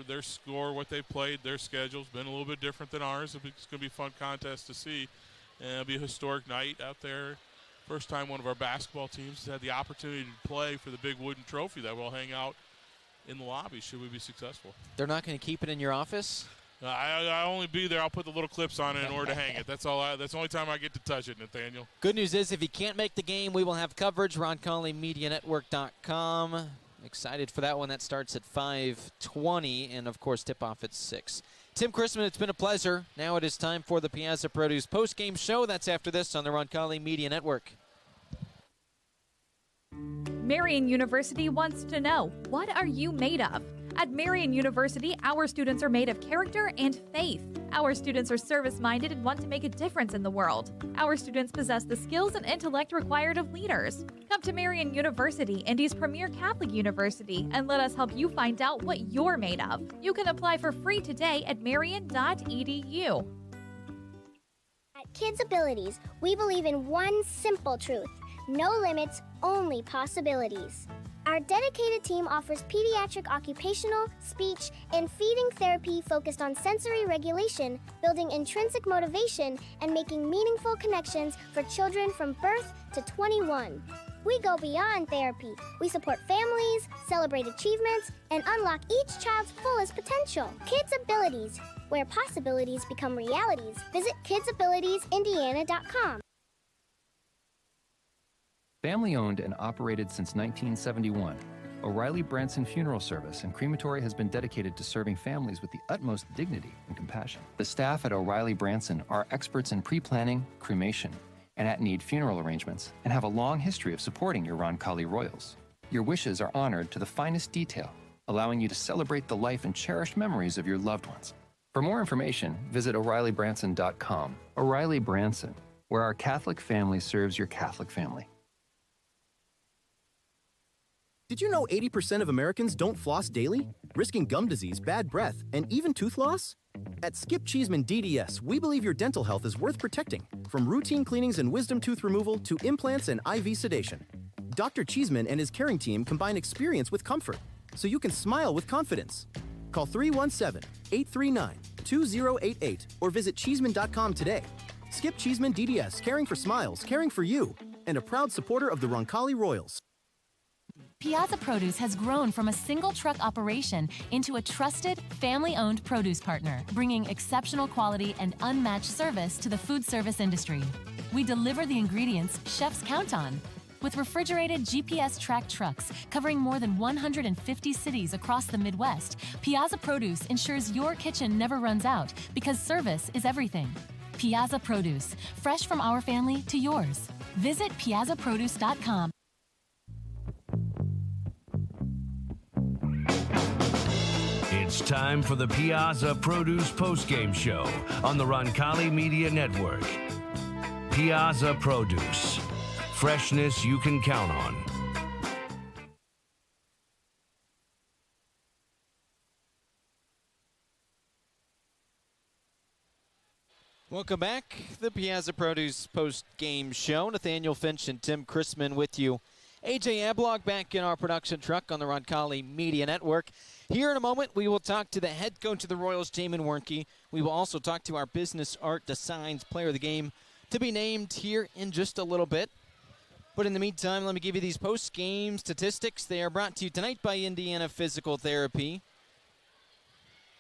Their score, what they played, their schedule's been a little bit different than ours. It's going to be a fun contest to see. And it'll be a historic night out there. First time one of our basketball teams has had the opportunity to play for the big wooden trophy that will hang out in the lobby should we be successful. They're not going to keep it in your office? I'll only be there. I'll put the little clips on it in order to hang it. That's all. That's the only time I get to touch it, Nathaniel. Good news is if you can't make the game, we will have coverage. RoncalliMediaNetwork.com. Excited for that one. That starts at 5:20, and, of course, tip-off at 6. Tim Chrisman, it's been a pleasure. Now it is time for the Piazza Produce post-game show. That's after this on the Roncalli Media Network. Marian University wants to know, what are you made of? At Marian University, our students are made of character and faith. Our students are service-minded and want to make a difference in the world. Our students possess the skills and intellect required of leaders. Come to Marian University, Indy's premier Catholic university, and let us help you find out what you're made of. You can apply for free today at marian.edu. At Kids Abilities, we believe in one simple truth: no limits, only possibilities. Our dedicated team offers pediatric occupational, speech, and feeding therapy focused on sensory regulation, building intrinsic motivation, and making meaningful connections for children from birth to 21. We go beyond therapy. We support families, celebrate achievements, and unlock each child's fullest potential. Kids Abilities, where possibilities become realities. Visit kidsabilitiesindiana.com. Family owned and operated since 1971, O'Reilly Branson Funeral Service and Crematory has been dedicated to serving families with the utmost dignity and compassion. The staff at O'Reilly Branson are experts in pre-planning, cremation, and at-need funeral arrangements, and have a long history of supporting your Roncalli Royals. Your wishes are honored to the finest detail, allowing you to celebrate the life and cherished memories of your loved ones. For more information, visit O'ReillyBranson.com. O'Reilly Branson, where our Catholic family serves your Catholic family. Did you know 80% of Americans don't floss daily, risking gum disease, bad breath, and even tooth loss? At Skip Cheeseman DDS, we believe your dental health is worth protecting, from routine cleanings and wisdom tooth removal to implants and IV sedation. Dr. Cheeseman and his caring team combine experience with comfort, so you can smile with confidence. Call 317-839-2088 or visit Cheeseman.com today. Skip Cheeseman DDS, caring for smiles, caring for you, and a proud supporter of the Roncalli Royals. Piazza Produce has grown from a single truck operation into a trusted, family-owned produce partner, bringing exceptional quality and unmatched service to the food service industry. We deliver the ingredients chefs count on. With refrigerated GPS-tracked trucks covering more than 150 cities across the Midwest, Piazza Produce ensures your kitchen never runs out because service is everything. Piazza Produce, fresh from our family to yours. Visit piazzaproduce.com. It's time for the Piazza Produce postgame show on the Roncalli Media Network. Piazza Produce. Freshness you can count on. Welcome back. The Piazza Produce post-game show. Nathaniel Finch and Tim Chrisman with you. AJ Ablog back in our production truck on the Roncalli Media Network. Here in a moment, we will talk to the head coach of the Royals, Jamin Wernke. We will also talk to our Business Art Designs player of the game to be named here in just a little bit. But in the meantime, let me give you these post-game statistics. They are brought to you tonight by Indiana Physical Therapy.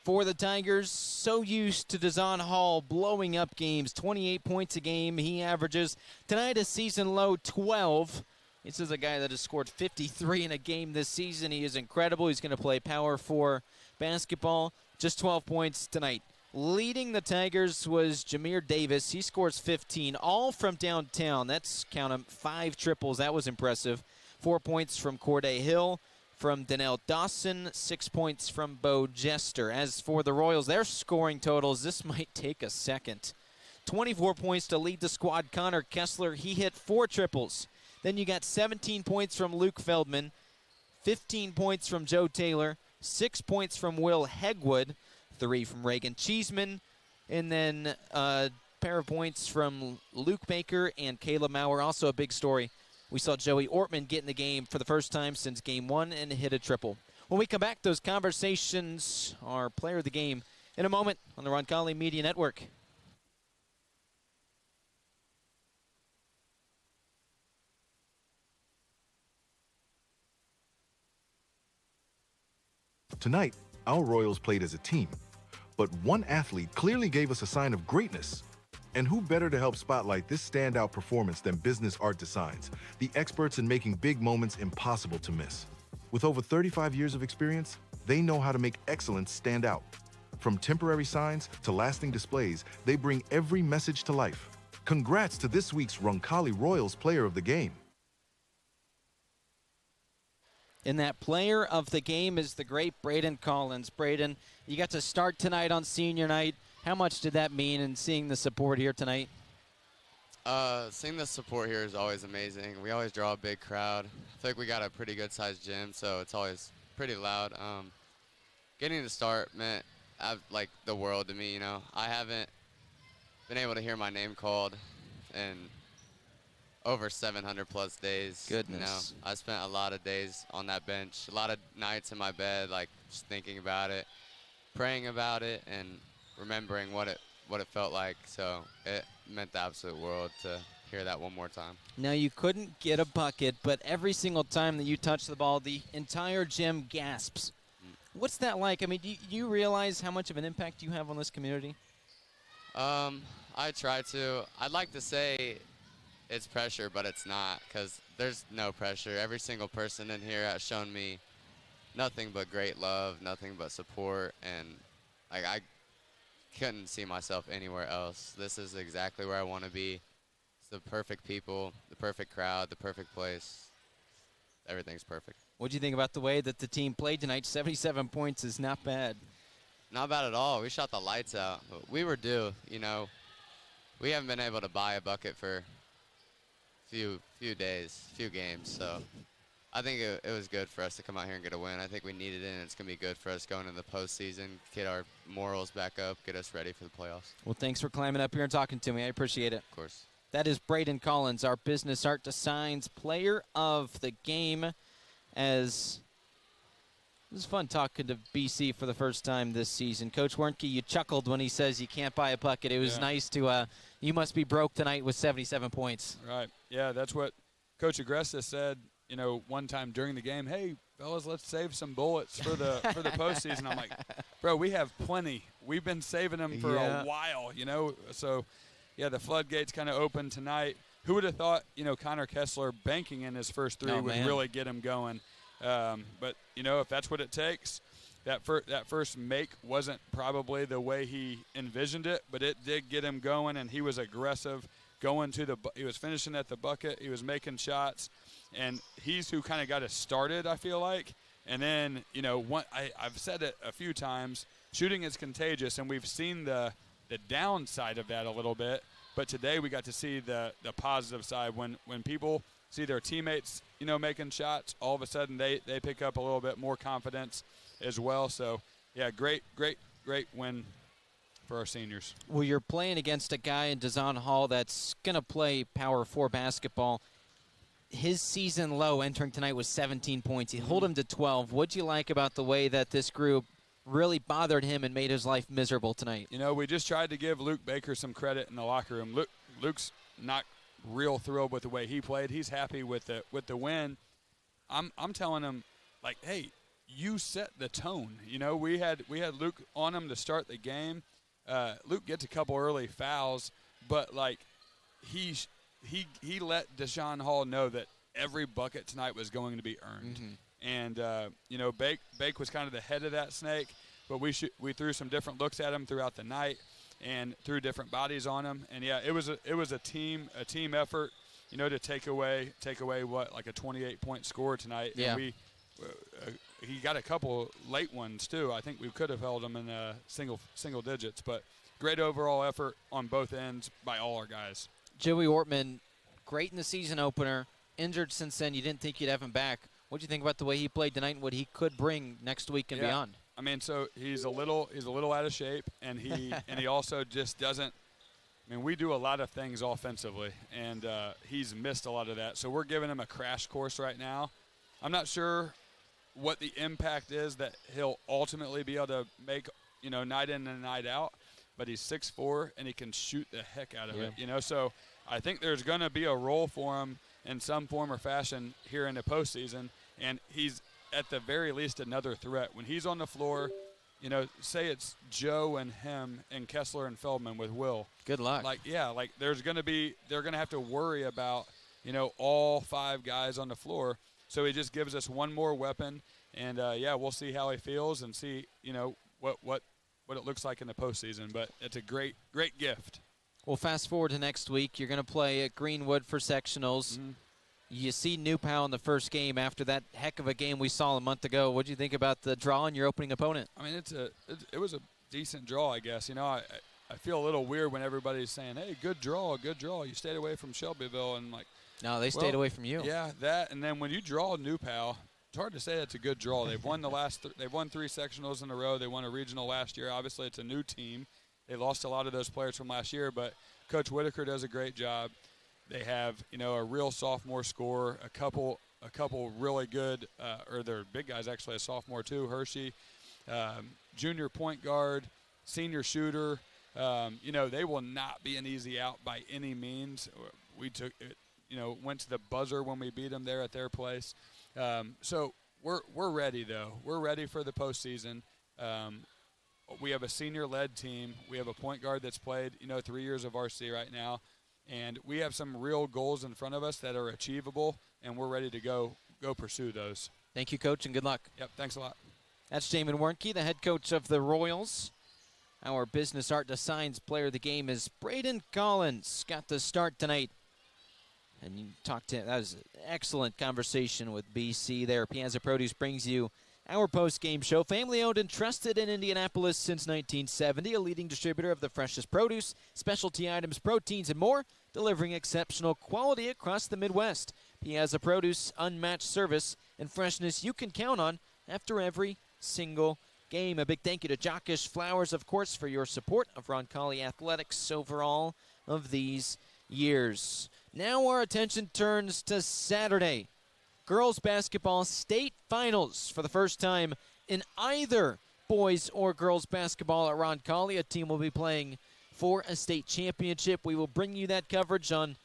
For the Tigers, so used to Dazon Hall blowing up games, 28 points a game he averages. Tonight a season low 12. This is a guy that has scored 53 in a game this season. He is incredible. He's going to play Power 4 basketball. Just 12 points tonight. Leading the Tigers was Jameer Davis. He scores 15, all from downtown. That's, count 'em, 5 triples. That was impressive. 4 points from Corday Hill, from Donnell Dawson, 6 points from Bo Jester. As for the Royals, their scoring totals, this might take a second. 24 points to lead the squad. Connor Kessler, he hit 4 triples. Then you got 17 points from Luke Feldman, 15 points from Joe Taylor, 6 points from Will Hegwood, 3 from Reagan Cheeseman, and then a pair of points from Luke Baker and Caleb Maurer. Also a big story. We saw Joey Ortman get in the game for the first time since game 1 and hit a triple. When we come back, those conversations are player of the game in a moment on the Roncalli Media Network. Tonight, our Royals played as a team, but one athlete clearly gave us a sign of greatness. And who better to help spotlight this standout performance than Business Art Designs, the experts in making big moments impossible to miss. With over 35 years of experience, they know how to make excellence stand out. From temporary signs to lasting displays, they bring every message to life. Congrats to this week's Roncalli Royals Player of the Game. And that player of the game is the great Braden Collins. Braden, you got to start tonight on senior night. How much did that mean in seeing the support here tonight? Seeing the support here is always amazing. We always draw a big crowd. I feel like we got a pretty good-sized gym, so it's always pretty loud. Getting to start meant like the world to me, you know. I haven't been able to hear my name called in over 700-plus days. Goodness. You know, I spent a lot of days on that bench, a lot of nights in my bed, like just thinking about it, praying about it, and remembering what it felt like. So it meant the absolute world to hear that one more time. Now, you couldn't get a bucket, but every single time that you touch the ball, the entire gym gasps. What's that like? I mean, do you realize how much of an impact you have on this community? I try to. I'd like to say it's pressure, but it's not, because there's no pressure. Every single person in here has shown me nothing but great love, nothing but support, and like I couldn't see myself anywhere else. This is exactly where I want to be. It's the perfect people, the perfect crowd, the perfect place. Everything's perfect. What do you think about the way that the team played tonight? 77 points is not bad. Not bad at all. We shot the lights out. We were due, you know. We haven't been able to buy a bucket for few days, few games, so I think it was good for us to come out here and get a win. I think we needed it, and it's going to be good for us going into the postseason, get our morals back up, get us ready for the playoffs. Well, thanks for climbing up here and talking to me. I appreciate it. Of course. That is Braden Collins, our Business Art Designs Player of the Game. As it was fun talking to BC for the first time this season. Coach Wernke, you chuckled when he says you can't buy a bucket. It was nice to, you must be broke tonight with 77 points. Right. Yeah, that's what Coach Agresta said, you know, one time during the game. Hey, fellas, let's save some bullets for the postseason. I'm like, bro, we have plenty. We've been saving them for a while, you know. So, yeah, the floodgates kind of opened tonight. Who would have thought, you know, Connor Kessler banking in his first three would really get him going. But, you know, if that's what it takes, that first make wasn't probably the way he envisioned it, but it did get him going, and he was aggressive going to he was finishing at the bucket. He was making shots, and he's who kind of got us started, I feel like. And then, you know, I've said it a few times, shooting is contagious, and we've seen the downside of that a little bit. But today we got to see the positive side. When people see their teammates, you know, making shots, all of a sudden they pick up a little bit more confidence as well. So, yeah, great win for our seniors. Well, you're playing against a guy in Dazan Hall that's going to play Power 4 basketball. His season low entering tonight was 17 points. He held him to 12. What'd you like about the way that this group really bothered him and made his life miserable tonight? You know, we just tried to give Luke Baker some credit in the locker room. Luke's not real thrilled with the way he played. He's happy with the win. I'm telling him, like, hey, you set the tone. You know, we had Luke on him to start the game. Luke gets a couple early fouls, but like he let Deshaun Hall know that every bucket tonight was going to be earned. And, Bake was kind of the head of that snake, but we threw some different looks at him throughout the night and threw different bodies on him. And, yeah, it was a team effort, to take away what, like a 28-point score tonight. Yeah. And he got a couple late ones, too. I think we could have held him in single digits. But great overall effort on both ends by all our guys. Joey Ortman, great in the season opener. Injured since then. You didn't think you'd have him back. What do you think about the way he played tonight and what he could bring next week and beyond? I mean, so he's a little out of shape, and he also just doesn't. I mean, we do a lot of things offensively, and he's missed a lot of that. So we're giving him a crash course right now. I'm not sure what the impact is that he'll ultimately be able to make, night in and night out. But he's 6'4", and he can shoot the heck out of it. So I think there's going to be a role for him in some form or fashion here in the postseason, and he's at the very least another threat. When he's on the floor, say it's Joe and him and Kessler and Feldman with Will. Good luck. They're going to have to worry about, all 5 guys on the floor. So he just gives us one more weapon, and we'll see how he feels and see, what it looks like in the postseason. But it's a great gift. Well, fast forward to next week. You're going to play at Greenwood for sectionals. You see New Pal in the first game after that heck of a game we saw a month ago. What do you think about the draw and your opening opponent? I mean, it was a decent draw, I guess. I feel a little weird when everybody's saying, hey, good draw. You stayed away from Shelbyville. And no, they stayed away from you. Yeah, that. And then when you draw New Pal, it's hard to say that's a good draw. They've won they've won 3 sectionals in a row. They won a regional last year. Obviously, it's a new team. They lost a lot of those players from last year, but Coach Whitaker does a great job. They have, a real sophomore scorer, a couple really good, or their big guys actually, a sophomore too, Hershey, junior point guard, senior shooter. They will not be an easy out by any means. We took it, went to the buzzer when we beat them there at their place. So we're ready though. We're ready for the postseason. We have a senior-led team. We have a point guard that's played, 3 years of varsity right now. And we have some real goals in front of us that are achievable, and we're ready to go pursue those. Thank you, Coach, and good luck. Yep, thanks a lot. That's Jamin Warnke, the head coach of the Royals. Our business art designs player of the game is Braden Collins. Got the start tonight. And you talked to him. That was an excellent conversation with BC there. Piazza Produce brings you our post-game show. Family-owned and trusted in Indianapolis since 1970, a leading distributor of the freshest produce, specialty items, proteins, and more, delivering exceptional quality across the Midwest. Piazza Produce, unmatched service and freshness you can count on after every single game. A big thank you to Jockish Flowers, of course, for your support of Roncalli Athletics over all of these years. Now our attention turns to Saturday. Girls basketball state finals for the first time in either boys or girls basketball at Roncalli. A team will be playing for a state championship. We will bring you that coverage on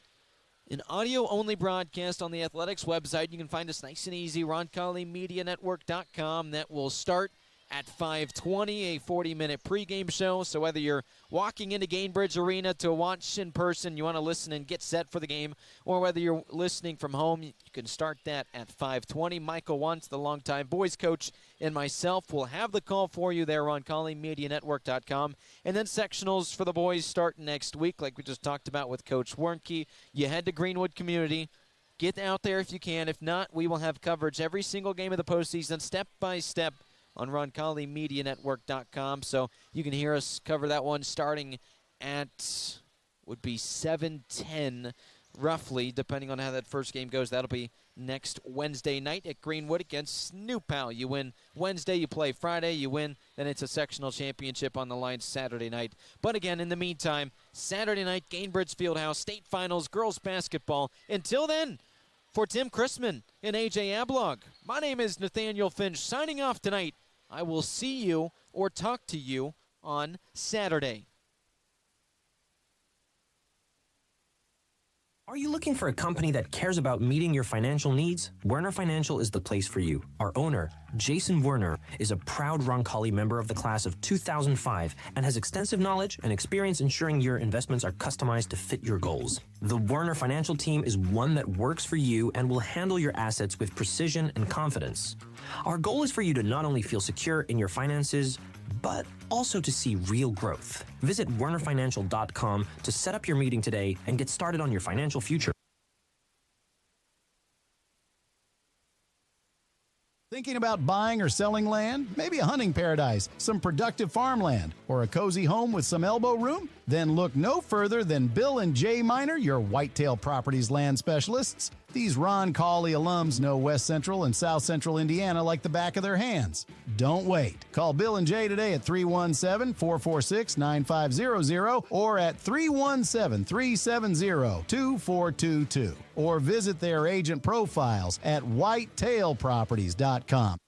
an audio-only broadcast on the Athletics website. You can find us nice and easy, RoncalliMediaNetwork.com. That will start at 5:20, a 40-minute pregame show. So whether you're walking into Gainbridge Arena to watch in person, you want to listen and get set for the game, or whether you're listening from home, you can start that at 5:20. Michael Wantz, the longtime boys coach, and myself will have the call for you there on RoncalliMediaNetwork.com. And then sectionals for the boys start next week, like we just talked about with Coach Warnke. You head to Greenwood Community. Get out there if you can. If not, we will have coverage every single game of the postseason, step by step, on RoncalliMediaNetwork.com. So you can hear us cover that one starting at, would be 7:10 roughly, depending on how that first game goes. That'll be next Wednesday night at Greenwood against New Pal. You win Wednesday, you play Friday, you win, then it's a sectional championship on the line Saturday night. But again, in the meantime, Saturday night, Gainbridge Fieldhouse, state finals, girls basketball. Until then, for Tim Chrisman and AJ Ablog, my name is Nathaniel Finch, signing off tonight. I will see you or talk to you on Saturday. Are you looking for a company that cares about meeting your financial needs? Werner Financial is the place for you. Our owner, Jason Werner, is a proud Roncalli member of the class of 2005 and has extensive knowledge and experience ensuring your investments are customized to fit your goals. The Werner Financial team is one that works for you and will handle your assets with precision and confidence. Our goal is for you to not only feel secure in your finances, but also to see real growth. Visit wernerfinancial.com to set up your meeting today and get started on your financial future. Thinking about buying or selling land? Maybe a hunting paradise, some productive farmland, or a cozy home with some elbow room? Then look no further than Bill and Jay Miner, your Whitetail Properties land specialists. These Roncalli alums know West Central and South Central Indiana like the back of their hands. Don't wait. Call Bill and Jay today at 317-446-9500 or at 317-370-2422 or visit their agent profiles at whitetailproperties.com.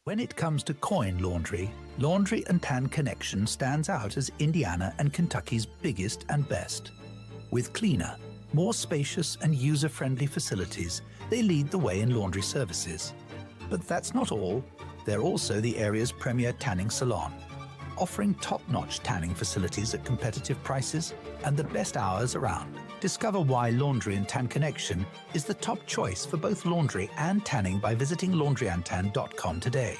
When it comes to coin laundry, Laundry and Tan Connection stands out as Indiana and Kentucky's biggest and best. With cleaner, more spacious and user-friendly facilities, they lead the way in laundry services. But that's not all. They're also the area's premier tanning salon, offering top-notch tanning facilities at competitive prices and the best hours around. Discover why Laundry and Tan Connection is the top choice for both laundry and tanning by visiting laundryandtan.com today.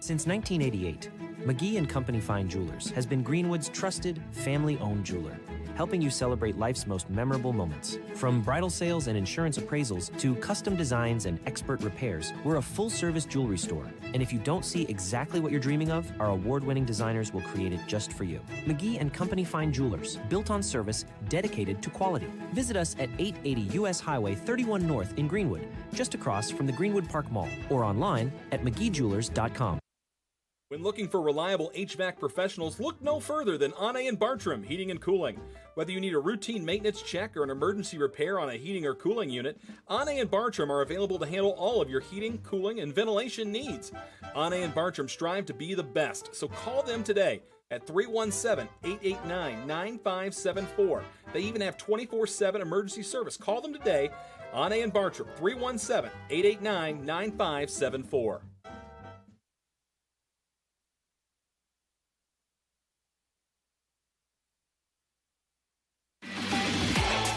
Since 1988, McGee & Company Fine Jewelers has been Greenwood's trusted, family-owned jeweler, helping you celebrate life's most memorable moments. From bridal sales and insurance appraisals to custom designs and expert repairs, we're a full-service jewelry store. And if you don't see exactly what you're dreaming of, our award-winning designers will create it just for you. McGee & Company Fine Jewelers, built on service, dedicated to quality. Visit us at 880 U.S. Highway 31 North in Greenwood, just across from the Greenwood Park Mall, or online at mcgeejewelers.com. When looking for reliable HVAC professionals, look no further than Anne & Bartram Heating and Cooling. Whether you need a routine maintenance check or an emergency repair on a heating or cooling unit, Anne & Bartram are available to handle all of your heating, cooling, and ventilation needs. Anne & Bartram strive to be the best, so call them today at 317-889-9574. They even have 24/7 emergency service. Call them today, Anne & Bartram, 317-889-9574.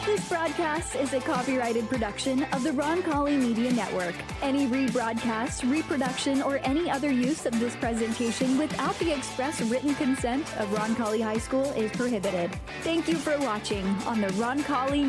This broadcast is a copyrighted production of the Roncalli Media Network. Any rebroadcast, reproduction, or any other use of this presentation without the express written consent of Roncalli High School is prohibited. Thank you for watching on the Roncalli